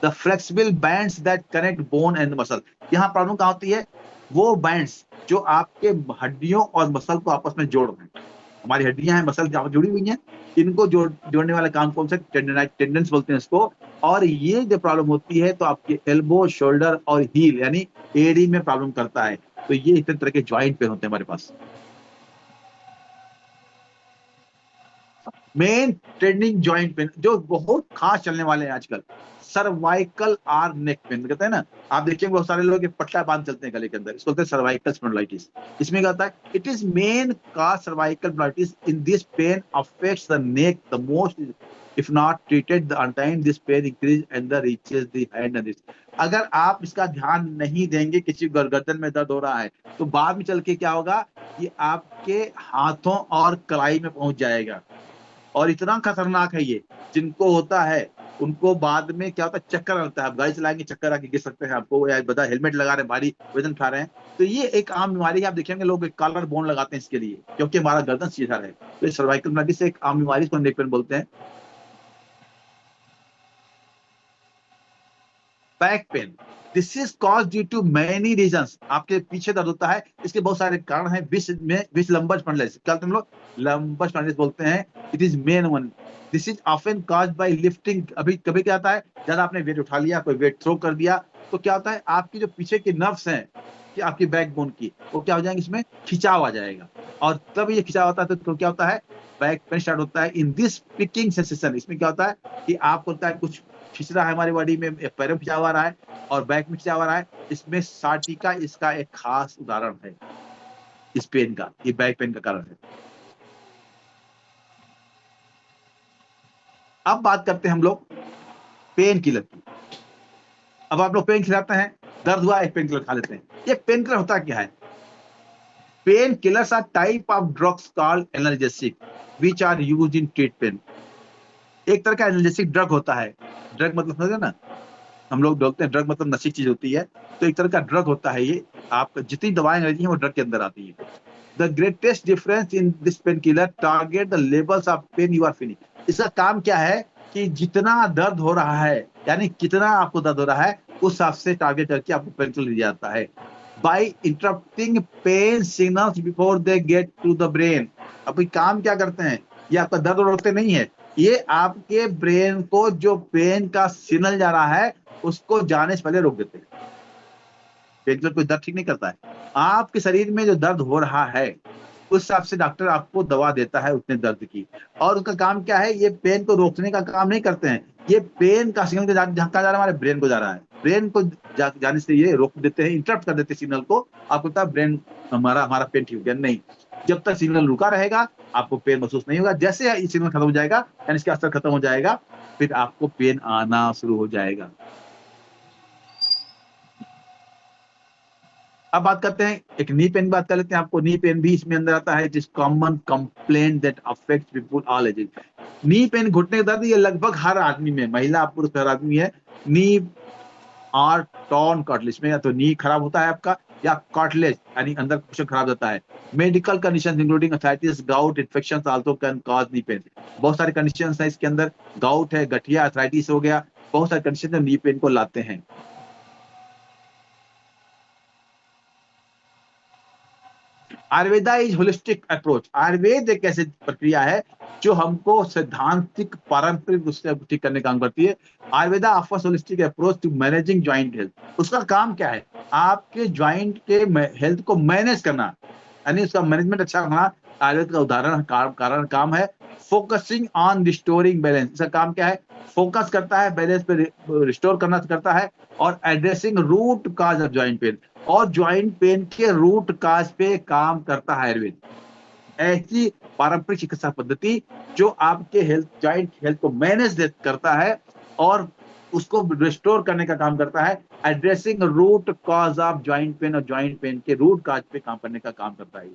The flexible bands that connect bone and muscle, यहाँ प्रॉब्लम कहाँ होती है, वो बैंड्स जो आपके हड्डियों और मसल को आपस में जोड़ रहे हैं। हमारी हड्डियां हैं, मसल जुड़ी हुई हैं, इनको जोड़ने वाला काम कौन सा, टेंडेंस बोलते हैं इसको। और ये जो प्रॉब्लम होती है, तो आपके एल्बो, शोल्डर और हील यानी एडी में प्रॉब्लम करता है। तो ये इतने तरह के ज्वाइंट पेन होते हैं हमारे पास। मेन ट्रेंडिंग ज्वाइंट पेन जो बहुत खास चलने वाले हैं आजकल, सर्वाइकल आर नेक पेन कहते हैं ना। आप देखिए बहुत सारे लोग पट्टा बांध चलते हैं गले के अंदर, इसको बोलते हैं सर्वाइकल स्पॉन्डिलाइटिस। इसमें क्या होता है, इट इज मेन का cervical spondylitis. In this pain affects the neck the most, if not treated the on time this pain increase and the reaches the hand and wrist. अगर आप इसका ध्यान नहीं देंगे, किसी गर्दन में दर्द हो रहा है, तो बाद में चल के क्या होगा, ये आपके हाथों और कलाई में पहुंच जाएगा। और इतना खतरनाक है ये, जिनको होता है उनको बाद में क्या होता है, चक्कर आता है। आप गाड़ी चलाएंगे, चक्कर आके गिर सकते हैं आपको, या बता हेलमेट लगा रहे हैं, भारी वजन उठा रहे हैं, तो ये एक आम बीमारी है। आप देखेंगे लोग कॉलर बोन लगाते हैं इसके लिए, क्योंकि हमारा गर्दन सीधा रहे। तो ये सर्वाइकल स्पॉन्डिलाइटिस एक आम बीमारी, इसको नेक पेन बोलते हैं। Back pain, this is cause due to many reasons. आपके पीछे दर्द होता है, इसके बहुत सारे कारण हैं। विच लंबर स्पॉन्डिलाइटिस, क्या हम लोग लंबर स्पॉन्डिलाइटिस बोलते हैं। It is main one, this is often caused by lifting. अभी कभी क्या आता है, ज्यादा आपने वेट उठा लिया, कोई वेट थ्रो कर दिया, तो क्या होता है, आपकी जो पीछे की नर्व्स हैं, कि आपकी बैकबोन की, वो क्या हो जाएंगे, इसमें खिंचाव आ जाएगा, और तब ये खिंचाव होता है, तो क्या होता है, बैक पेन स्टार्ट होता है। इन दिस पिकिंग सेंसेशन, इसमें क्या होता है कि आपको लगता है कुछ खिंच रहा है हमारी बॉडी में, पैरों में खिंचाव आ रहा है और बैक में खिंचाव आ रहा है। इसमें साटिका इसका एक खास उदाहरण है, इस पेन का, ये बैक पेन का कारण है। अब बात करते हैं हम लोग पेन किलर की। अब आप लोग पेन खिलाते हैं, दर्द हुआ, एक पेन किलर खा लेते हैं। ये पेन किलर होता क्या है, pain killers are type of drugs called analgesic which are used in treat pain. एक तरह का एनाल्जेसिक ड्रग होता है, ड्रग मतलब समझे ना, हम लोग बोलते हैं ड्रग मतलब नशीली चीज होती है, तो एक तरह का ड्रग होता है ये। आप जितनी दवाएं रहती हैं वो ड्रग के अंदर आती है। The greatest difference in this pain killer target the levels of pain you are feeling. इसका काम क्या है कि जितना दर्द हो रहा है, यानी कितना आपको दर्द हो रहा है, उस हिसाब से टारगेट करके आपको पेन किलर दिया जाता है। By interrupting pain signals before they get to the brain. अब काम क्या करते हैं, ये आपका दर्द रोकते नहीं है, ये आपके ब्रेन को जो पेन का सिग्नल जा रहा है उसको जाने से पहले रोक देते हैं। पेन किलर कोई दर्द ठीक नहीं करता है, आपके शरीर में जो दर्द हो रहा है उस हिसाब से डॉक्टर आपको दवा देता है उतने दर्द की। और उनका काम क्या है, ये पेन को रोकने का काम नहीं करते हैं, ये पेन का सिग्नल जहाँ जा रहा है हमारे ब्रेन को जा रहा है, ब्रेन को जाने से ये रोक देते हैं, इंटरप्ट कर देते हैं सिग्नल को। आपको लगता है ब्रेन हमारा पेन ठीक हो गया, नहीं। जब तक सिग्नल रुका रहेगा आपको पेन महसूस नहीं होगा। जैसे ही सिग्नल खत्म हो जाएगा, यानी इसका असर खत्म हो जाएगा, फिर आपको पेन आना शुरू हो जाएगा। अब बात करते हैं, एक नी पेन की बात कर लेते हैं। आपको नी पेन भी इसमें अंदर आता है, जिस common complaint that affects people all ages. Knee pain, घुटने का दर्द, ये लगभग हर आदमी में, महिला पुरुष हर आदमी है। नी आर टॉर्न कार्टिलेज में, या तो नी खराब होता है आपका, या कार्टिलेज यानी अंदर कुछ खराब होता है। Medical condition including arthritis, gout, infection also can cause knee pain. बहुत सारे कंडीशन है इसके अंदर, गाउट है, गठिया, अर्थराइटिस हो गया, बहुत सारे कंडीशन नी पेन को लाते हैं। Ayurveda is holistic approach. Ayurveda एक ऐसी प्रक्रिया है जो हमको सैद्धांतिक पारंपरिक रूप से ठीक करने का काम करती है। Ayurveda offers holistic approach to managing joint health. उसका काम क्या है? आपके जॉइंट के हेल्थ को मैनेज करना, यानी उसका मैनेजमेंट अच्छा करना। आयुर्वेद का उदाहरण कारण काम है। Focusing on restoring balance. इसका काम क्या है? फोकस करता है, बैलेंस पे रिस्टोर करना करता है। और addressing root cause of joint pain, और ज्वाइंट पेन के रूट काज पे काम करता है आयुर्वेद। ऐसी पारंपरिक चिकित्सा पद्धति जो आपके हेल्थ, जॉइंट हेल्थ को मैनेज करता है और उसको रिस्टोर करने का काम करता है। Addressing root cause of joint pain, और जॉइंट पेन के रूट काज पे काम करने का काम करता है।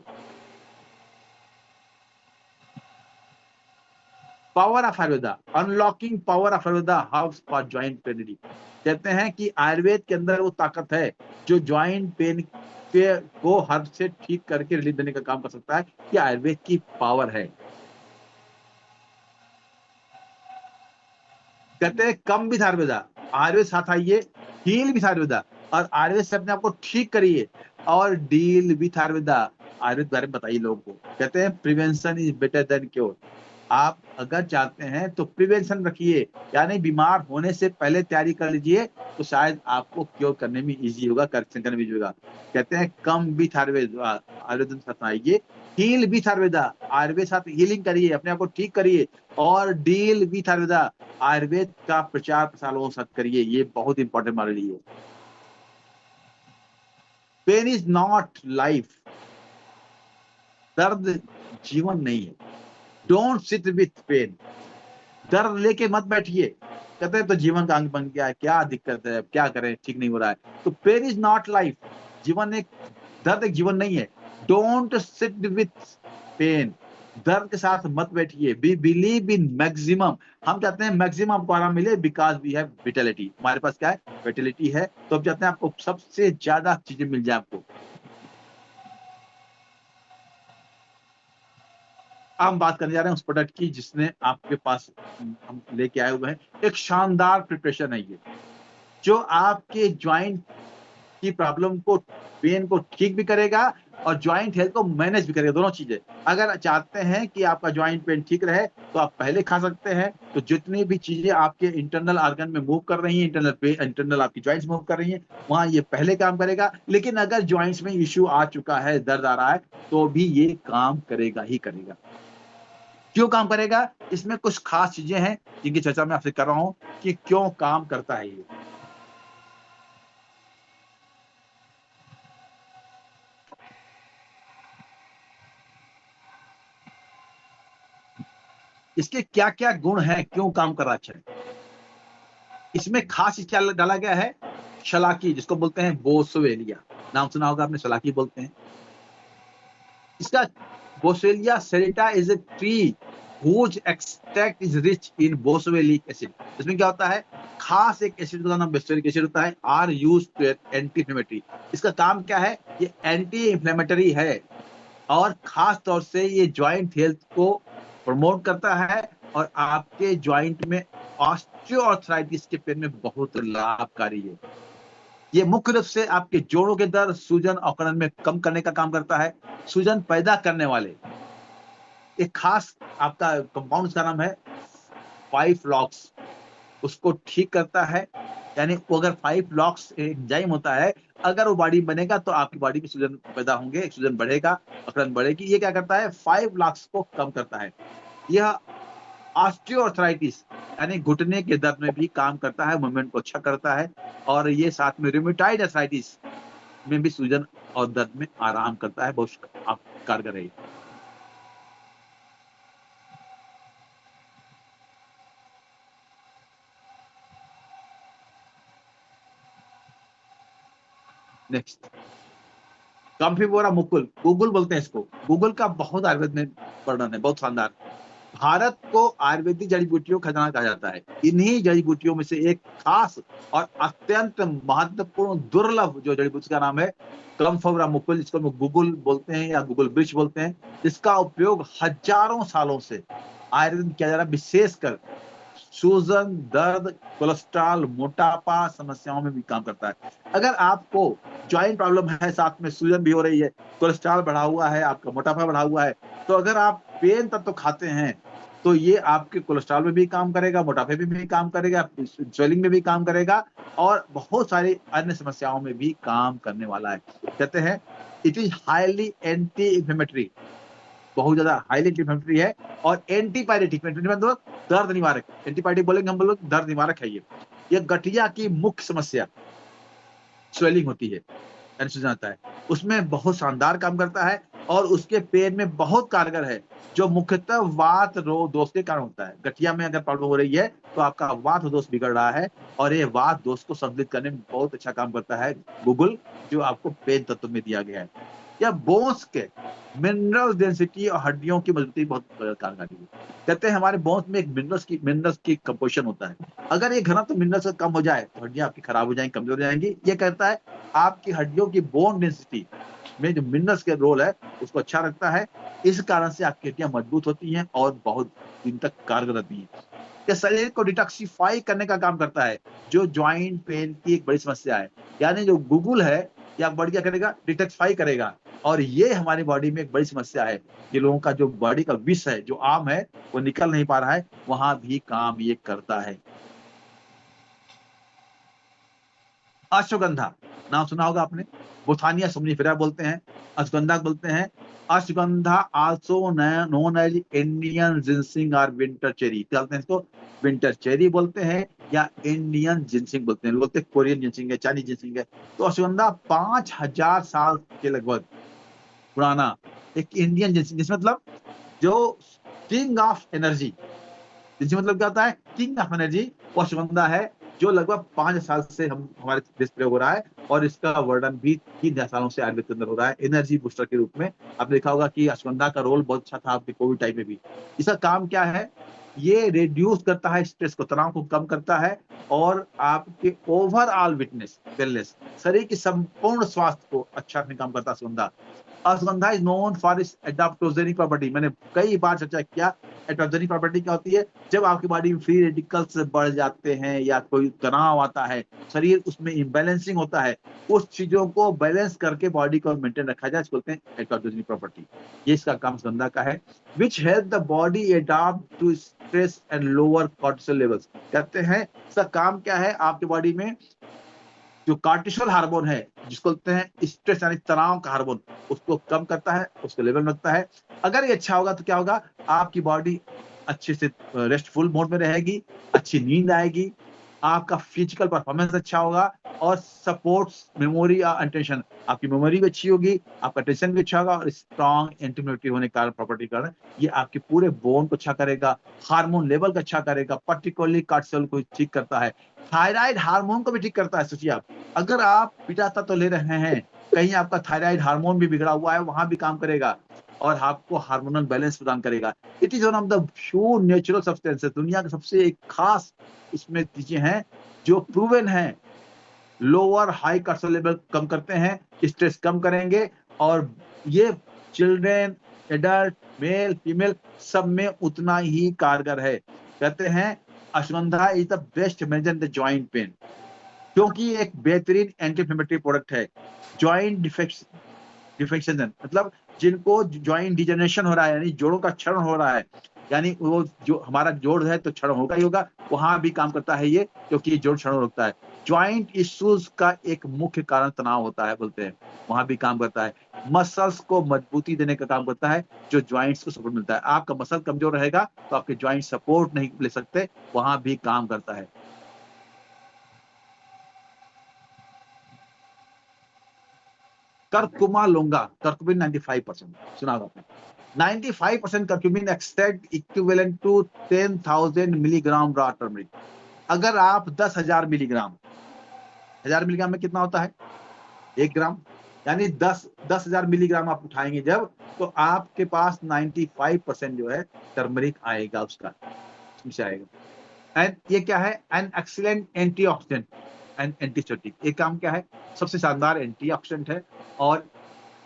Power of Ayurveda, unlocking power of Ayurveda herbs for joint pain relief. कहते हैं कि आयुर्वेद के अंदर वो ताकत है जो जॉइंट पेन के को हर्ब से ठीक करके रिलीफ देने का काम कर सकता है। कि आयुर्वेद की पावर है। कहते हैं कम विथ आयुर्वेदा, आयुर्वेद साथ आइए, हील विथ आयुर्वेदा, और आयुर्वेद से अपने आप को ठीक करिए, और डील विथ आयुर्वेदा। आयुर्वेद बारे में बताइए लोगों को। कहते हैं prevention is better than cure. आप अगर चाहते हैं तो प्रिवेंशन रखिए, यानी बीमार होने से पहले तैयारी कर लीजिए, तो शायद आपको क्योर करने में इजी होगा, करेक्शन करने में इजी होगा। कहते हैं कम विथ आयुर्वेद, आयुर्वेद साथ आइए, हील विथ आयुर्वेदा, आयुर्वेद साथ हीलिंग करिए, अपने आप को ठीक करिए, और डील विथ आयुर्वेदा, आयुर्वेद का प्रचार प्रसार लोगों के साथ करिए। ये बहुत इंपॉर्टेंट हमारे लिए। पेन इज नॉट लाइफ, दर्द जीवन नहीं है। डोंट सिट विथ पेन, दर्द लेके मत बैठिए। कहते हैं तो जीवन का अंग बन गया है, क्या दिक्कत है, क्या करें, ठीक नहीं हो रहा है। तो पेन इज नॉट लाइफ, जीवन एक, दर्द एक जीवन नहीं है। डोंट सिट विथ पेन, दर्द के साथ मत बैठिए। वी बिलीव इन मैक्सिमम, हम चाहते हैं मैक्सिमम आपको आराम मिले, बिकॉज वी हैव विटेलिटी। हमारे पास क्या है? विटेलिटी है, तो हम चाहते हैं आपको सबसे ज्यादा चीजें मिल जाए आपको। अब हम बात करने जा रहे हैं उस प्रोडक्ट की जिसने आपके पास हम लेके आए हुए हैं। एक शानदार प्रिपरेशन है ये, जो आपके ज्वाइंट की प्रॉब्लम को, पेन को ठीक भी करेगा, और ज्वाइंट हेल्थ को मैनेज भी करेगा, दोनों चीजें। अगर चाहते हैं कि आपका ज्वाइंट पेन ठीक रहे, तो आप पहले खा सकते हैं। तो जितनी भी चीजें आपके इंटरनल ऑर्गन में मूव कर रही हैं, इंटरनल आपकी ज्वाइंट्स मूव कर रही हैं, वहां ये पहले काम करेगा। लेकिन अगर ज्वाइंट्स में इश्यू आ चुका है, दर्द आ रहा है, तो भी ये काम करेगा ही करेगा। क्यों काम करेगा? इसमें कुछ खास चीजें हैं जिनकी चर्चा मैं आपसे कर रहा हूं कि क्यों काम करता है ये। इसके क्या क्या गुण हैं, क्यों काम कर रहा है? अच्छा, इसमें खास क्या डाला गया है? शलाकी, जिसको बोलते हैं बोसवेलिया। नाम सुना होगा आपने, शलाकी बोलते हैं इसका। Boswellia serrata is a tree whose extract is rich in boswellic acid। इसमें क्या होता है? खास एक एसिड का नाम बोसवेलिक एसिड होता है। Are use to anti inflammatory. इसका काम क्या है? ये एंटी इन्फ्लेमेटरी है, और खास तौर से ये ज्वाइंट हेल्थ को प्रमोट करता है, और आपके ज्वाइंट में ऑस्टियोआर्थराइटिस के पेन में बहुत लाभकारी है। ये मुख्य रूप से आपके जोड़ों के दर्द, सूजन और अकड़न में कम करने का काम करता है। सूजन पैदा करने वाले एक खास आपका कंपाउंड का नाम है 5-लॉक्स, उसको ठीक करता है। यानी वो अगर 5-लॉक्स एंजाइम होता है, अगर वो बॉडी बनेगा तो आपकी बॉडी में सूजन पैदा होंगे, सूजन बढ़ेगा, अकड़न बढ़ेगी। ये क्या करता है? 5-लॉक्स को कम करता है। यह ऑस्टियोआर्थराइटिस यानी घुटने के दर्द में भी काम करता है, मूवमेंट को अच्छा करता है। और ये साथ में रूमेटॉइड आर्थराइटिस में भी सूजन और दर्द में आराम करता है, बहुत कारगर है। नेक्स्ट, कॉम्फिबोरा मुकुल, गूगल बोलते हैं इसको। गूगल का बहुत आयुर्वेद में वर्णन है, बहुत शानदार। भारत को आयुर्वेदिक जड़ी बूटियों का खजाना कहा जाता है। इन्हीं जड़ी बूटियों में से एक खास और अत्यंत महत्वपूर्ण दुर्लभ जो जड़ी बूटी का नाम है क्रम्फोरा मुकुल, जिसको हम गुगुल बोलते हैं या गुगुल वृक्ष बोलते हैं। इसका उपयोग हजारों सालों से आयुर्वेद में किया जा रहा है, विशेषकर सूजन, दर्द, कोलेस्ट्रॉल, मोटापा समस्याओं में भी काम करता है। अगर आपको जॉइंट प्रॉब्लम है, साथ में सूजन भी हो रही है, कोलेस्ट्रॉल बढ़ा हुआ है, आपका मोटापा बढ़ा हुआ है, तो अगर आप पेन तत्व खाते हैं तो ये आपके कोलेस्ट्रॉल में भी काम करेगा, मोटापे में भी काम करेगा, स्वेलिंग में भी काम करेगा और बहुत सारी अन्य समस्याओं में भी काम करने वाला है। कहते हैं it is highly anti inflammatory, बहुत ज्यादा हाईली इंफ्लेमेटरी है और एंटीपायरेटिक मतलब दर्द निवारक। एंटीपायरेटिक बोलेंगे हम लोग, दर्द निवारक है ये गठिया की मुख्य समस्या स्वेलिंग होती है, सूजन आता है, उसमें बहुत शानदार काम करता है और उसके पेन में बहुत कारगर है, जो मुख्यतः वात रो दोष के कारण होता है। गठिया में अगर प्रॉब्लम हो रही है तो आपका वात दोष बिगड़ रहा है और ये वात दोष को संतुलित करने में बहुत अच्छा काम करता है गूगल, जो आपको पेन तत्व में दिया गया है। या बोन्स के मिनरल डेंसिटी और हड्डियों की मजबूती बहुत कारगर है। कहते हैं हमारे बोन्स में एक मिनरल्स की कंपोजिशन होता है, अगर ये घनत्व मिनरल्स कम हो जाए तो हड्डियां आपकी खराब हो जाएंगी, कमजोर हो जाएंगी। ये कहता है आपकी हड्डियों की बोन डेंसिटी में जो मिनरल्स के रोल है उसको अच्छा रखता है। इस कारण से आपकी हड्डियां मजबूत होती हैं और बहुत दिन तक कारगर रहती हैं। ये शरीर को डिटॉक्सिफाई करने का काम करता है, जो ज्वाइंट पेन की एक बड़ी समस्या है। यानी जो गूगल है या बॉडी क्या करेगा, डिटॉक्सिफाई करेगा। और ये हमारी बॉडी में एक बड़ी समस्या है कि लोगों का जो बॉडी का विष है, जो आम है, वो निकल नहीं पा रहा है, वहां भी काम ये करता है। अश्वगंधा नाम सुना होगा आपने, बुथानिया सोमनिफेरा बोलते हैं, अश्वगंधा बोलते हैं। Ashwagandha also known as Indian ginseng और विंटर चेरी, क्या बोलते हैं इसको, विंटर चेरी बोलते हैं या इंडियन जिनसिंग बोलते हैं, बोलते हैं कोरियन जिनसिंग है, चाइनीज जिनसिंग है। तो अश्वगंधा 5000 साल के लगभग पुराना एक इंडियन जिनसिंग, जिसमें मतलब जो किंग ऑफ एनर्जी, जिसमें मतलब क्या होता है, किंग ऑफ एनर्जी, वो अश्वगंधा है, जो लगभग 5 साल से हम हमारे देश प्रयोग हो रहा है और इसका वर्णन भी 3 सालों से आयुर्वेद के अंदर हो रहा है एनर्जी बूस्टर के रूप में। आपने देखा होगा कि अश्वगंधा का रोल बहुत अच्छा था आपके कोविड टाइम में भी। इसका काम क्या है, ये रिड्यूस करता है स्ट्रेस को, तनाव को कम करता है और आपके ओवरऑल विटनेस वेलनेस, शरीर की संपूर्ण स्वास्थ्य को अच्छा रखने काम करता है ashwagandha. Ashwagandha is known for its adaptogenic property, मैंने कई बार चर्चा किया। एडाप्टोजेनिक प्रॉपर्टी क्या होती है, जब आपकी बॉडी में फ्री रेडिकल्स बढ़ जाते हैं या कोई तनाव आता है, शरीर उसमें इम्बैलेंसिंग होता है, उस चीजों को बैलेंस करके बॉडी को मेंटेन रखा जाए, इसको बोलते हैं एडाप्टोजेनिक प्रॉपर्टी। ये इसका काम अश्वगंधा का है। Which help the body adapt to stress and lower cortisol levels. कहते हैं इसका काम क्या है, आपकी बॉडी में जो कार्टिसोल हार्मोन है, जिसको बोलते हैं स्ट्रेस यानी तनाव का हार्मोन, उसको कम करता है, उसको लेवल में रखता है। अगर ये अच्छा होगा तो क्या होगा, आपकी बॉडी अच्छे से रेस्टफुल मोड में रहेगी, अच्छी नींद आएगी, आपका फिजिकल परफॉर्मेंस अच्छा होगा और सपोर्ट्स मेमोरी या अटेंशन, आपकी मेमोरी भी अच्छी होगी, आपका अटेंशन भी अच्छा होगा और स्ट्रॉन्ग एंटीम्यूनिटी होने के कारण प्रॉपर्टी कारण ये आपके पूरे बोन को अच्छा करेगा, हार्मोन लेवल को अच्छा करेगा, पर्टिकुलरली कार्टिसोल को ठीक करता है, थायराइड हार्मोन को भी ठीक करता है। सोचिए आप, अगर आप बीटा तत्व ले रहे हैं, कहीं आपका थायराइड हार्मोन भी बिगड़ा हुआ है, वहां भी काम करेगा और आपको हार्मोनल बैलेंस प्रदान करेगा। It is one of the few natural substances, दुनिया के सबसे एक खास इसमें चीजें हैं जो प्रूवन है, लोअर हाई कार्टिसोल लेवल कम करते हैं, स्ट्रेस कम करेंगे और ये चिल्ड्रेन, एडल्ट, मेल, फीमेल सब में उतना ही कारगर है। कहते हैं ashwagandha is the best medicine the joint pen, क्योंकि एक बेहतरीन एंटी इंफ्लेमेटरी प्रोडक्ट है। जॉइंट डिफेक्शन मतलब जिनको जॉइंट डिजनरेशन हो रहा है, यानी जोड़ों का क्षरण हो रहा है, यानी वो जो हमारा जोड़ है तो क्षरण होगा ही होगा, वहां भी काम करता है ये, क्योंकि ये जोड़ क्षरण रोकता है। ज्वाइंट इश्यूज का एक मुख्य कारण तनाव होता है बोलते हैं, वहां भी काम करता है। मसल्स को मजबूती देने का काम करता है, जो ज्वाइंट्स को सपोर्ट मिलता है। आपका मसल कमजोर रहेगा तो आपके ज्वाइंट सपोर्ट नहीं ले सकते, वहां भी काम करता है। कर्कुमा लोंगा, कर्कुमिन 95% सुना होगा आपने। 95% curcumin extract equivalent to 10,000 milligram raw turmeric. अगर आप 10,000 मिलीग्राम, 1000 मिलीग्राम में कितना होता है, 1 ग्राम, यानी 10,000 मिलीग्राम आप उठाएंगे जब, तो आपके पास 95% जो है टर्मरिक आएगा, उसका उसमें आएगा। एंड ये क्या है, an excellent antioxidant and antiseptic. ये काम क्या है, सबसे शानदार एंटीऑक्सीडेंट है, और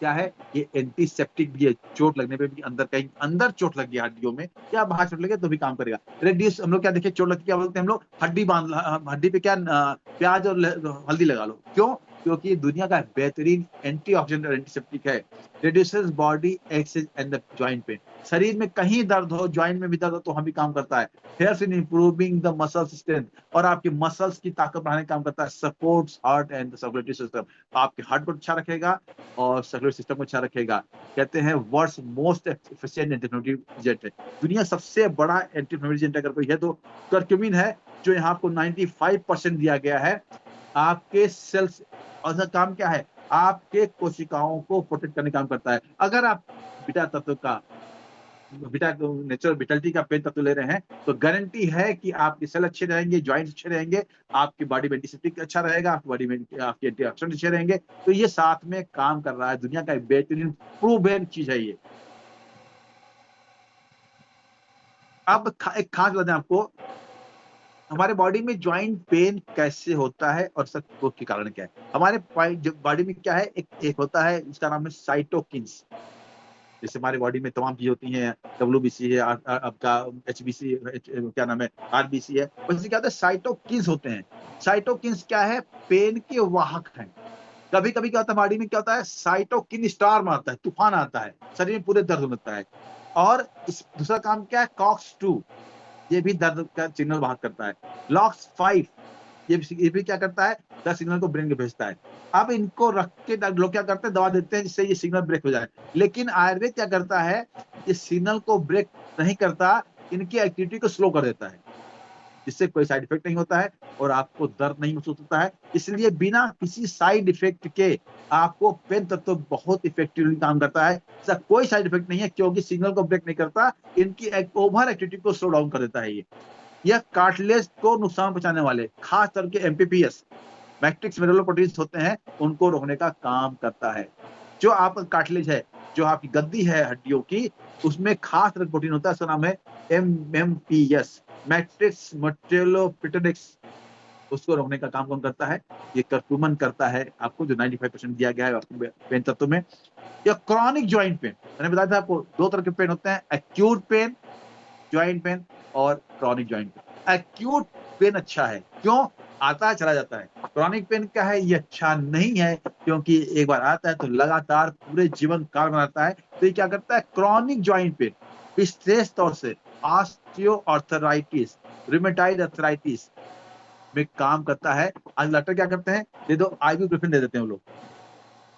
क्या है, ये एंटीसेप्टिक भी है। चोट लगने पे भी, अंदर कहीं अंदर चोट लग गया हड्डियों में या बाहर चोट लगे तो भी काम करेगा। रेड्यूस, हम लोग क्या देखे, चोट लगती क्या बोलते हैं हम लोग, हड्डी बांध, हड्डी पे क्या प्याज और हल्दी लगा लो। क्यों? क्योंकि दुनिया का बेहतरीन एंटीऑक्सीडेंट और एंटीसेप्टिक है। Reduces body excess and the joint pain. शरीर में कहीं दर्द हो, जॉइंट में भी दर्द हो तो हम भी काम करता है। Helps in improving the muscle strength, और आपके मसल्स की ताकत बढ़ाने का काम करता है। Supports heart and the circulatory system, आपके हार्ट को अच्छा रखेगा और सर्कुलर सिस्टम को अच्छा रखेगा। कहते हैं world's most efficient antiinflammatory agent है। दुनिया सबसे बड़ा एंटीइन्फ्लेमेटरी एजेंट अगर कोई है तो करक्यूमिन है, जो यहाँ आपको 95% दिया गया है। आपके सेल्स, और काम क्या है, आपके कोशिकाओं को प्रोटेक्ट करने का काम करता है। अगर आप बीटा तत्व का, बीटा नेचुरल विटालिटी का पेन तत्व ले रहे हैं तो गारंटी है कि आपके सेल अच्छे रहेंगे, जॉइंट्स अच्छे रहेंगे, आपकी बॉडी में एंटीसेप्टिक अच्छा रहेगा, आपकी बॉडी में आपके एंटीऑक्सीडेंट अच्छे रहेंगे। तो ये साथ में काम कर रहा है, दुनिया का एक बेहतरीन प्रूवन चीज है ये। अब एक खास बात है आपको, हमारे बॉडी में ज्वाइंट पेन कैसे होता है और सब के कारण क्या है। हमारे बॉडी में क्या है, एक होता है, इसका नाम है साइटोकिन्स। जैसे हमारी बॉडी में तमाम चीजें होती हैं, WBC है, आपका HBC, क्या नाम है, RBC है। वैसे क्या होता है, साइटोकिन्स होते हैं। साइटोकिन्स क्या है, पेन के वाहक हैं। कभी कभी क्या होता है, बॉडी में क्या होता है, साइटोकिन स्टॉर्म आता है, तूफान आता है, शरीर में पूरे दर्द होता है। और इस दूसरा काम क्या है, COX-2, ये भी दर्द का सिग्नल बाहर करता है। LOX5, ये भी क्या करता है, दर्द सिग्नल को ब्रेन को भेजता है। अब इनको रख के लोग क्या करते हैं, दवा देते हैं जिससे ये सिग्नल ब्रेक हो जाए। लेकिन आयुर्वेद क्या करता है, ये सिग्नल को ब्रेक नहीं करता, इनकी एक्टिविटी को स्लो कर देता है, जिससे कोई साइड इफेक्ट नहीं होता है और आपको दर्द नहीं महसूस होता है। इसलिए बिना किसी साइड इफेक्ट के आपको पेन तत्व बहुत इफेक्टिवली काम करता है। इसका कोई साइड इफेक्ट नहीं है, क्योंकि सिग्नल को ब्रेक नहीं करता, इनकी ओवर एक्टिविटी को स्लो डाउन कर देता है ये। यह कार्टिलेज को नुकसान पहुंचाने वाले, खास करके MPPS, मैट्रिक्स मिनरल होते हैं, उनको रोकने का काम करता है। जो आपका कार्टिलेज है, जो आपकी गद्दी है हड्डियों की, उसमें खास तरह प्रोटीन होता है, उसका नाम है MMPS, मैट्रिक्स मटेलोपिटेडिक्स। उसको रोकने का काम कौन करता है, ये करक्यूमन करता है आपको, जो 95% दिया गया है आपको पेन तत्व में। या क्रॉनिक ज्वाइंट पेन, मैंने बताया था आपको 2 तरह के पेन होते हैं, एक्यूट पेन, ज्वाइंट पेन, और chronic joint pain. Acute pain अच्छा है, क्यों, आता है चला जाता है। क्रॉनिक पेन क्या है, ये अच्छा नहीं है, क्योंकि एक बार आता है तो लगातार पूरे जीवन काल बनाता है। तो ये क्या करता है, क्रॉनिक ज्वाइंट पेन विशेष तौर से ऑस्टियोआर्थराइटिस, रूमेटॉइड आर्थराइटिस में काम करता है। आज डॉक्टर क्या करते हैं, दे दो आइबुप्रोफेन दे देते हैं वो लोग,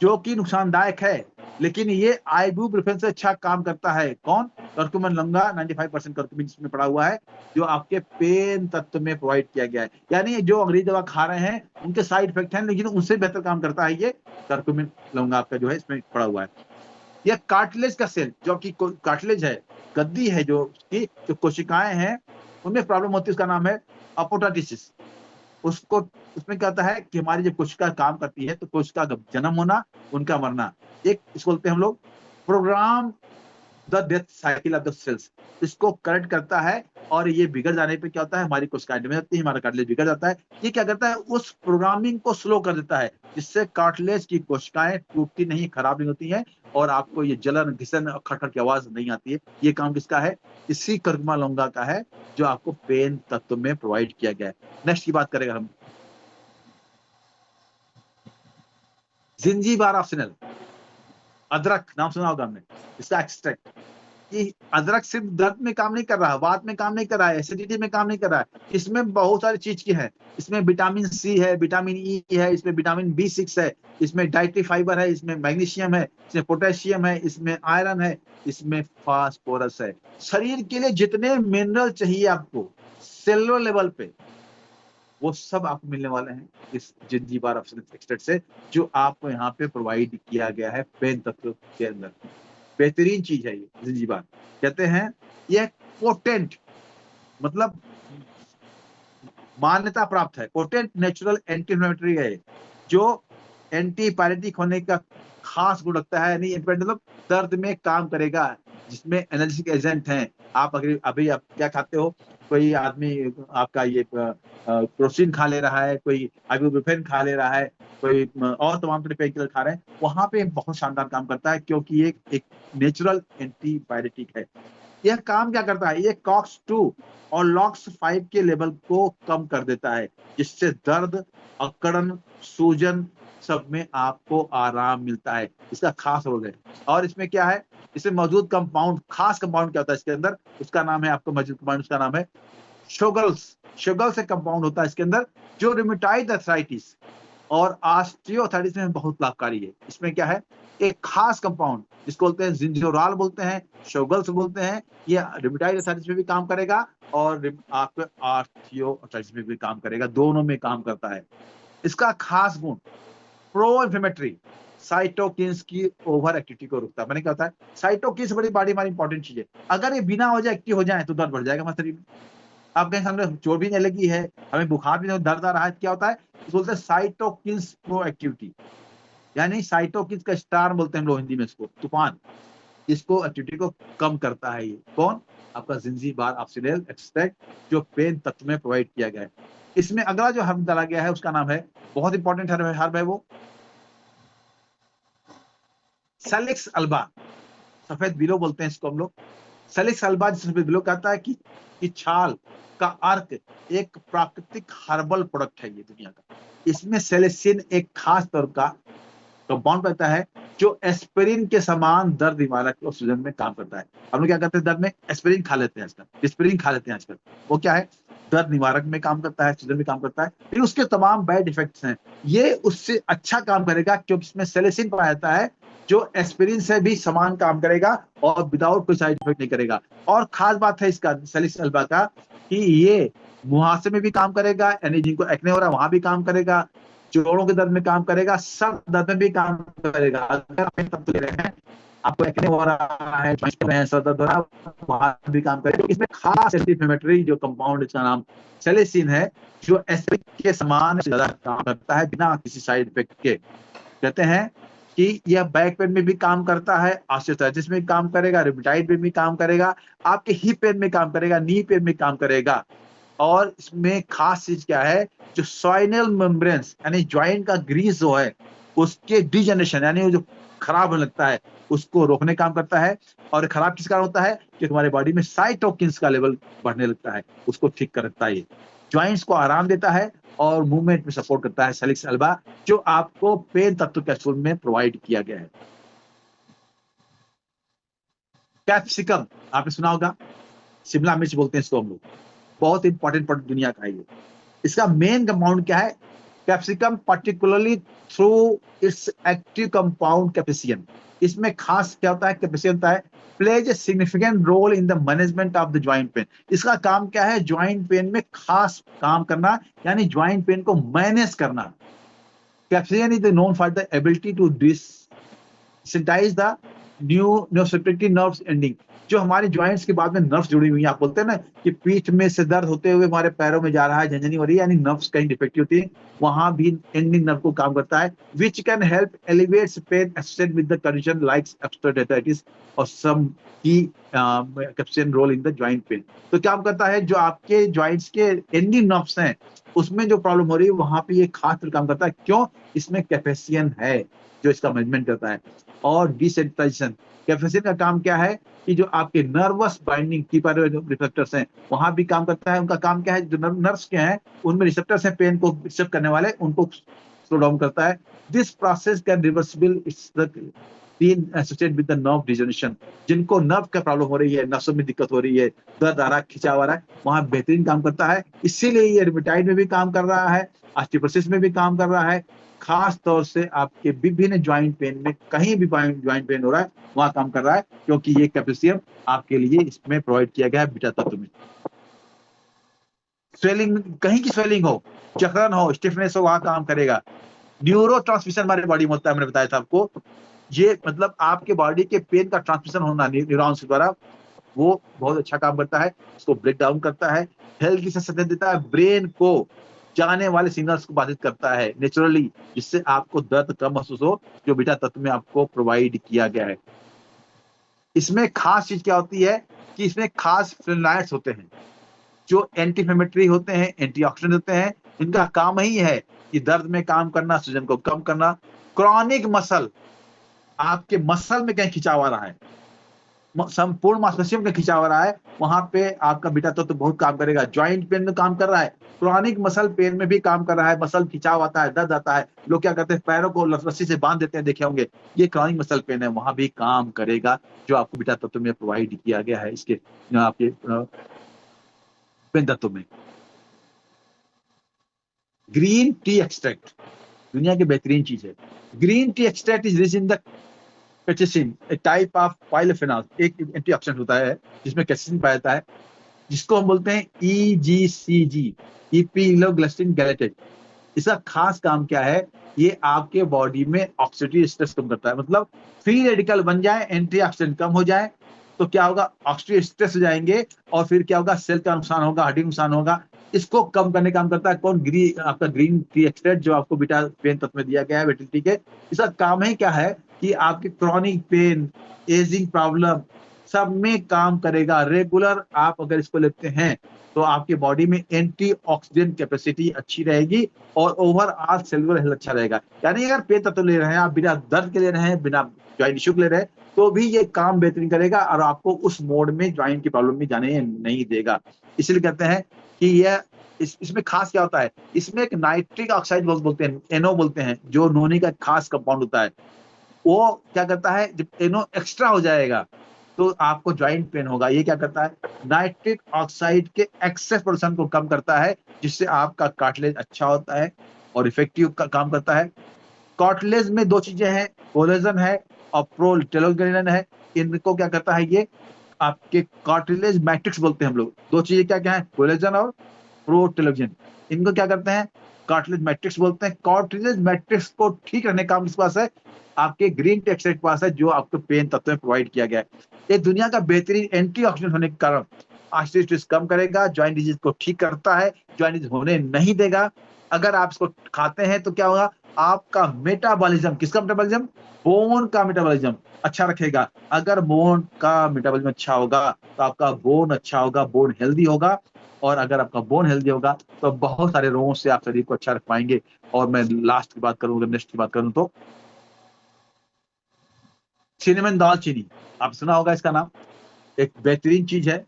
जो कि नुकसानदायक है, लेकिन ये आइबुप्रोफेन से अच्छा काम करता है। कौन, करक्यूमिन लंगा, 95% करक्यूमिन इसमें पड़ा हुआ है, जो आपके पेन तत्व में प्रोवाइड किया गया है। यानी जो अंग्रेजी दवा खा रहे हैं उनके साइड इफेक्ट हैं, लेकिन उनसे बेहतर काम करता है ये करक्यूमिन लंगा आपका जो है इसमें पड़ा हुआ है। यह कार्टिलेज का सेल, जो कि कार्टिलेज है, गद्दी है, जो उसकी जो कोशिकाएं हैं उनमें प्रॉब्लम होती है, उसका नाम है अपोप्टोसिस। उसको, उसमें क्या होता है कि हमारी जब कोशिका काम करती है तो कोशिका का जन्म होना, उनका मरना, एक इसको बोलते हैं हम लोग program the death cycle of the cells, इसको करेक्ट करता है। और ये बिगड़ जाने पे क्या होता है, हमारी कोशिकाएं डैमेज होती है, हमारा कार्टिलेज बिगड़ जाता है। ये क्या करता है, उस प्रोग्रामिंग को स्लो कर देता है, जिससे कार्टिलेज की कोशिकाएं टूटती नहीं, खराब नहीं होती हैं, और आपको ये जलन, घिसन और खटखट की आवाज नहीं आती है। ये काम किसका है, इसी कर्कुमिन लंगा का है, जो आपको पेन तत्व में प्रोवाइड किया गया है। नेक्स्ट की बात करेंगे हम, जिंजीबार ऑप्शनल, अदरक नाम सुना होगा हमने, इसका एक्सट्रैक्ट। कि अदरक सिर्फ दर्द में काम नहीं कर रहा है, वात में काम नहीं कर रहा है, एसिडिटी में काम नहीं कर रहा है, इसमें बहुत सारी चीज की है। इसमें विटामिन C है, विटामिन E है, इसमें विटामिन B6 है, इसमें डाइटरी फाइबर है, इसमें मैग्नीशियम है, इसमें पोटेशियम है, इसमें आयरन है, इसमें फास्फोरस है। शरीर के लिए जितने मिनरल चाहिए आपको सेलुलर लेवल पे, वो सब आपको मिलने वाले हैं इस जिंजीबार एक्सट्रैक्ट से, जो आपको यहाँ पे प्रोवाइड किया गया है पेन तत्व के अंदर। बेहतरीन चीज है ये जिंजीबार। कहते हैं ये पोटेंट, मतलब मान्यता प्राप्त है, पोटेंट नेचुरल एंटी इन्फ्लेमेटरी है, जो एंटीपायरेटिक होने का खास गुण रखता है। यानी मतलब दर्द में काम करेगा, जिसमें एनाल्जेसिक एजेंट हैं। आप अगर अभी आप क्या खाते हो, कोई आदमी आपका ये क्रोसिन खा ले रहा है, कोई आइबुप्रोफेन खा ले रहा है, कोई और तमाम तरह पेन किलर खा रहे हैं, वहां पे बहुत शानदार काम करता है, क्योंकि ये एक नेचुरल एंटीबायोटिक है। यह काम क्या करता है, ये कॉक्स-2 और लॉक्स-5 के लेवल को कम कर देता है, जिससे दर्द, अकड़न, सूजन सब में आपको आराम मिलता है। इसका खास रोल है। और इसमें क्या है, इसमें मौजूद कंपाउंड, खास कंपाउंड क्या होता है इसके अंदर, उसका नाम है, आपको मौजूद कंपाउंड उसका नाम है शोगल्स। शोगल्स एक कंपाउंड होता है इसके अंदर, जो रूमेटॉइड आर्थराइटिस और ऑस्टियोआर्थराइटिस में बहुत लाभकारी है। इसमें क्या है, एक खास कंपाउंड जिसको बोलते हैं जिंजोराल बोलते हैं, शोगल्स बोलते हैं, ये रूमेटॉइड आर्थराइटिस में भी काम करेगा और आपके ऑस्टियोआर्थराइटिस में भी काम करेगा, दोनों में काम करता है। इसका खास गुण प्रो इन्फ्लेमेटरी, साइटोकिन्स की ओवर एक्टिविटी को रोकता है। मैंने क्या होता है, साइटोकिन्स बड़ी बड़ी हमारी इंपॉर्टेंट चीज है। अगर ये बिना वजह एक्टिव हो जाए तो दर्द बढ़ जाएगा हमारे शरीर में। आप कहीं सामने चोट भी नहीं लगी है, हमें बुखार भी नहीं, दर्द आ रहा है, क्या होता है, इसको बोलते हैं साइटोकिन्स प्रो एक्टिविटी, यानी साइटोकिन्स का स्टार बोलते हैं हम लोग हिंदी में इसको, तूफान। इसको एक्टिविटी को कम करता है। ये कौन, आपका जिंजीबार ऑक्सीडेल एक्सट्रैक्ट, जो पेन तत्व में प्रोवाइड किया गया है। इसमें अगला जो हर्ब डाला गया है उसका नाम है, बहुत इंपॉर्टेंट हर्ब है वो सैलिक्स अल्बा, सफेद बिलो बोलते हैं इसको हम लोग। सैलिक्स अल्बा जिसे सफेद बिलो कहता है कि छाल का अर्क एक प्राकृतिक हर्बल प्रोडक्ट है ये दुनिया का। इसमें सेलेसिन एक खास तरह का कंपाउंड रहता है, जो एस्पिरिन के समान दर्द निवारक और सूजन में काम करता है। हम लोग क्या करते हैं, दर्द में एस्पिरिन खा लेते हैं आजकल, एस्पिरिन खा लेते हैं आजकल। वो क्या है, दर्द निवारक में काम करता है, सूजन में काम करता है, लेकिन उसके तमाम बैड इफेक्ट्स हैं। ये उससे अच्छा काम करेगा, क्योंकि इसमें सेलेसिन पाया जाता है, जो एस्पिरिन से भी समान काम करेगा और विदाउट कोई साइड इफेक्ट नहीं करेगा। और खास बात है इसका सैलिक्स अल्बा का, कि ये मुहासे में भी काम करेगा, यानी जिनको एक्ने हो रहा है वहां भी काम करेगा, जोड़ों के दर्द में काम करेगा, सब दर्द में भी काम करेगा। अगर आप तब ले रहे हैं, आपको एक्ने हो रहा है, सर दर्द हो रहा है, वहां भी काम करेगा। इसमें खास एंटी इन्फ्लेमेटरी जो कंपाउंड, इसका नाम सेलेसिन है, जो एस्पिरिन के समान ज्यादा काम करता है बिना किसी साइड इफेक्ट के। कहते हैं कि यह बैक पेन में भी काम करता है, ऑस्टियोआर्थराइटिस में भी काम करेगा, रूमेटॉइड में भी काम करेगा, आपके हिप पेन में काम करेगा, नी पेन में काम करेगा। और इसमें खास चीज क्या है, जो स्पाइनल मेम्ब्रेन्स यानी ज्वाइंट का ग्रीस जो है, उसके डिजनरेशन यानी वो जो खराब होने लगता है, उसको रोकने काम करता है। और खराब किस कारण होता है, कि हमारे बॉडी में साइटोकिन्स का लेवल बढ़ने लगता है, उसको ठीक करता है। ये ज्वाइंट्स को आराम देता है और मूवमेंट में सपोर्ट करता है सैलिक्स अल्बा, जो आपको पेन तत्व कैप्सूल में प्रोवाइड किया गया है। कैप्सिकम आपने सुना होगा, शिमला मिर्च बोलते हैं इसको हम लोग, बहुत इंपॉर्टेंट प्रोडक्ट दुनिया का है ये। इसका मेन कंपाउंड क्या है, capsicum, particularly through its active compound capsaicin. इसमें खास क्या होता है, कैप्सियन होता है, plays a significant role in the management of the joint pain. इसका काम क्या है, ज्वाइंट पेन में खास काम करना, यानी ज्वाइंट पेन को मैनेज करना। Capsaicin is known for the ability to desensitize the nociceptive nerves ending, जो हमारे ज्वाइंट्स के बाद में नर्व्स जुड़ी हुई हैं। आप बोलते हैं ना कि पीठ में से दर्द होते हुए हमारे पैरों में जा रहा है, झंझनी हो रही है, यानी नर्व्स कहीं डिफेक्टिव होती है, वहां भी एंडिंग नर्व को काम करता है, which can help elevates pain associated with the condition like osteoarthritis और सम की capsaicin role in the joint pain. तो क्या करता है, जो आपके ज्वाइंट्स के एंडिंग नर्व्स हैं, उसमें जो प्रॉब्लम हो रही है, वहां पे ये खास तरह काम करता है। क्यों, इसमें कैप्सियन है जो इसका मैनेजमेंट करता है। और डिसेंसिटाइजेशन, कैप्सियन का काम क्या है, कि जो आपके नर्वस बाइंडिंग कीपर रिसेप्टर्स हैं, वहां भी काम करता है। उनका काम क्या है, जो नर्व्स के हैं उनमें रिसेप्टर्स हैं पेन को रिसेप्ट करने वाले, उनको स्लो डाउन करता है। This process can reversible it's been associated with the nerve degeneration, जिनको नर्व का प्रॉब्लम हो रही है, नसों में दिक्कत हो रही है, दर्द आ रहा है, खिंचाव आ रहा है, वहां बेहतरीन काम करता है। इसीलिए ये रूमेटॉइड में भी काम कर रहा है, ऑस्टियोपोरोसिस में भी काम कर रहा है, खास तौर से आपके विभिन्न ज्वाइंट पेन में, कहीं भी ज्वाइंट पेन हो रहा है वहां काम कर रहा है, क्योंकि ये कैल्शियम आपके लिए इसमें प्रोवाइड किया गया है बीटा तत्व में। स्वेलिंग, कहीं की स्वेलिंग हो, जखन हो, स्टिफनेस हो, वहां काम करेगा। न्यूरो ट्रांसमिशन हमारे बॉडी में होता है, मैंने बताया था आपको, ये मतलब आपके बॉडी के पेन का ट्रांसमिशन होना न्यूरॉन्स के द्वारा, वो बहुत अच्छा काम करता है, उसको ब्रेक डाउन करता है, हेल्थ की सहायता देता है, ब्रेन को जाने वाले सिग्नल्स को बाधित करता है नेचुरली, जिससे आपको दर्द कम महसूस हो, जो बीटा तत्व में आपको प्रोवाइड किया गया है। इसमें खास चीज क्या होती है कि इसमें खास फ्लेवोनॉइड्स होते हैं जो एंटी इन्फ्लेमेटरी होते हैं, एंटीऑक्सीडेंट होते हैं। इनका काम ही है कि दर्द में काम करना, सूजन को कम करना। क्रॉनिक मसल, आपके मसल में कहीं खिंचाव आ रहा है, संपूर्ण मांसपेशियों में खिंचाव आ रहा है, वहां पे आपका बीटा तत्व तो बहुत काम करेगा। ज्वाइंट पेन में काम कर रहा है, क्रॉनिक मसल पेन में भी काम कर रहा है। मसल खिंचाव आता है, दर्द आता है, लोग क्या करते हैं पैरों को रस्सी से बांध देते हैं, देखे होंगे। ये क्रॉनिक मसल पेन है, वहां भी काम करेगा जो आपको बीटा तत्व में प्रोवाइड किया गया है इसके आपके पेन तत्व में। ग्रीन टी एक्सट्रैक्ट दुनिया की बेहतरीन चीज है। Green tea extract is rich in the catechin, a type of polyphenol, एक एंटीऑक्सीडेंट होता है जिसमें कैटेसिन पाया जाता है, जिसको हम बोलते हैं EGCG, इपीलोग्लिसरीन गैलेटेट। इसका खास काम क्या है, ये आपके बॉडी में ऑक्सीडेटिव स्ट्रेस कम करता है। मतलब फ्री रेडिकल बन जाए, एंटीऑक्सीडेंट कम हो जाए तो क्या होगा, ऑक्सीडेटिव स्ट्रेस हो जाएंगे और फिर क्या होगा, सेल का नुकसान होगा, हड्डी नुकसान होगा। इसको कम करने का काम करता है कौन, आपका ग्रीन टी एक्सट्रैक्ट जो आपको बीटा पेन तत्व में दिया गया है विटामिन टी के। इसका काम है क्या है कि आपके क्रॉनिक पेन, एजिंग प्रॉब्लम सब में काम करेगा। रेगुलर आप अगर इसको लेते हैं तो आपके बॉडी में एंटीऑक्सीडेंट कैपेसिटी अच्छी रहेगी और ओवरऑल सेलुलर हेल्थ अच्छा रहेगा। यानी अगर पेन तत्व ले रहे हैं आप, बिना दर्द के ले रहे हैं, बिना ज्वाइंट इश्यू के ले रहे हैं, तो भी ये काम बेहतरीन करेगा और आपको उस मोड में ज्वाइंट की प्रॉब्लम में जाने नहीं देगा। इसलिए कहते हैं कि यह इसमें खास क्या होता है, इसमें एक नाइट्रिक ऑक्साइड बोलते हैं, एनओ बोलते हैं, जो नोनी का खास कंपाउंड होता है। वो क्या करता है, जब एनओ एक्स्ट्रा हो जाएगा तो आपको ज्वाइंट पेन होगा। ये क्या करता है, नाइट्रिक ऑक्साइड के एक्सेस प्रोडक्शन को कम करता है, जिससे आपका कार्टिलेज अच्छा होता है और इफेक्टिव का काम करता है। कार्टिलेज में दो चीजें हैं, कोलेजन है और प्रोटेलोग्रेनिन है। इनको क्या करता है, ये आपके कार्टिलेज मैट्रिक्स बोलते हैं हम लोग। दो चीजें क्या क्या है, कोलेजन और प्रोटेलोजन। इनको क्या करते हैं, कार्टिलेज मैट्रिक्स बोलते हैं। कार्टिलेज मैट्रिक्स को ठीक रखने का काम किस पास है, आपके ग्रीन टी एक्सट्रैक्ट के पास है, जो आपको पेन तत्व में प्रोवाइड किया गया है। ये दुनिया का बेहतरीन एंटीऑक्सीडेंट होने के कारण आर्थराइटिस कम करेगा, ज्वाइंट डिजीज को ठीक करता है, ज्वाइंट डिजीज होने नहीं देगा। अगर आप इसको खाते हैं तो क्या होगा, आपका मेटाबॉलिज्म, किसका मेटाबॉलिज्म, बोन का मेटाबॉलिज्म अच्छा रखेगा। अगर बोन का मेटाबॉलिज्म अच्छा होगा तो आपका बोन अच्छा होगा, बोन हेल्दी होगा। और अगर आपका बोन हेल्दी होगा तो बहुत सारे रोगों से आप शरीर को अच्छा रख पाएंगे। और मैं लास्ट की बात करूं, अगर नेक्स्ट की बात करूं तो सिनेमन दालचीनी, आप सुना होगा इसका नाम। एक बेहतरीन चीज है,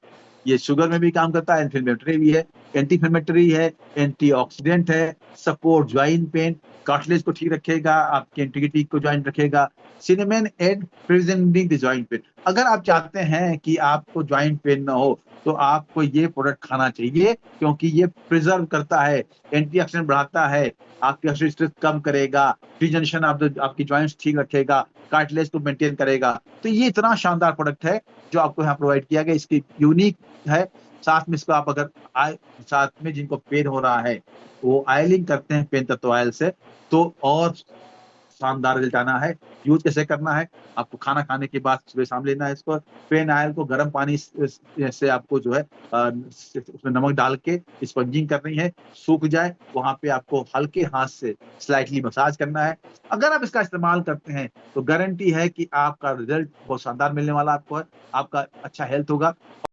ये शुगर में भी काम करता है, इन्फ्लेमेटरी भी है, एंटी इन्फ्लेमेटरी है, एंटीऑक्सीडेंट है, सपोर्ट ज्वाइंट पेन, कार्टिलेज को ठीक रखेगा, आपकी इंटीग्रिटी को ज्वाइंट रखेगा। Cinnamon aid preventing the joint pain. अगर आप चाहते हैं कि आपको ज्वाइंट पेन ना हो तो आपको ये प्रोडक्ट खाना चाहिए, क्योंकि ये प्रिजर्व करता है, एंटीऑक्सीडेंट बढ़ाता है, आपकी ऑक्सीडेटिव स्ट्रेस कम करेगा, डिजनरेशन आपकी ज्वाइंट्स ठीक रखेगा, कार्टिलेज को मेंटेन करेगा। तो ये इतना शानदार प्रोडक्ट है जो आपको यहाँ प्रोवाइड किया गया, इसकी यूनिक है। साथ में इसको आप अगर साथ में जिनको पेन हो रहा है वो ऑयलिंग करते हैं पेन तत्व ऑयल से, तो और शानदार रिजल्ट आना है। यूज कैसे करना है, आपको खाना खाने के बाद सुबह शाम लेना है इसको। पेन ऑयल को गर्म पानी से आपको जो है उसमें नमक डाल के स्पंजिंग करनी है, सूख जाए वहां पे आपको हल्के हाथ से स्लाइटली मसाज करना है। अगर आप इसका इस्तेमाल करते हैं तो गारंटी है कि आपका रिजल्ट बहुत शानदार मिलने वाला आपको है, आपका अच्छा हेल्थ होगा।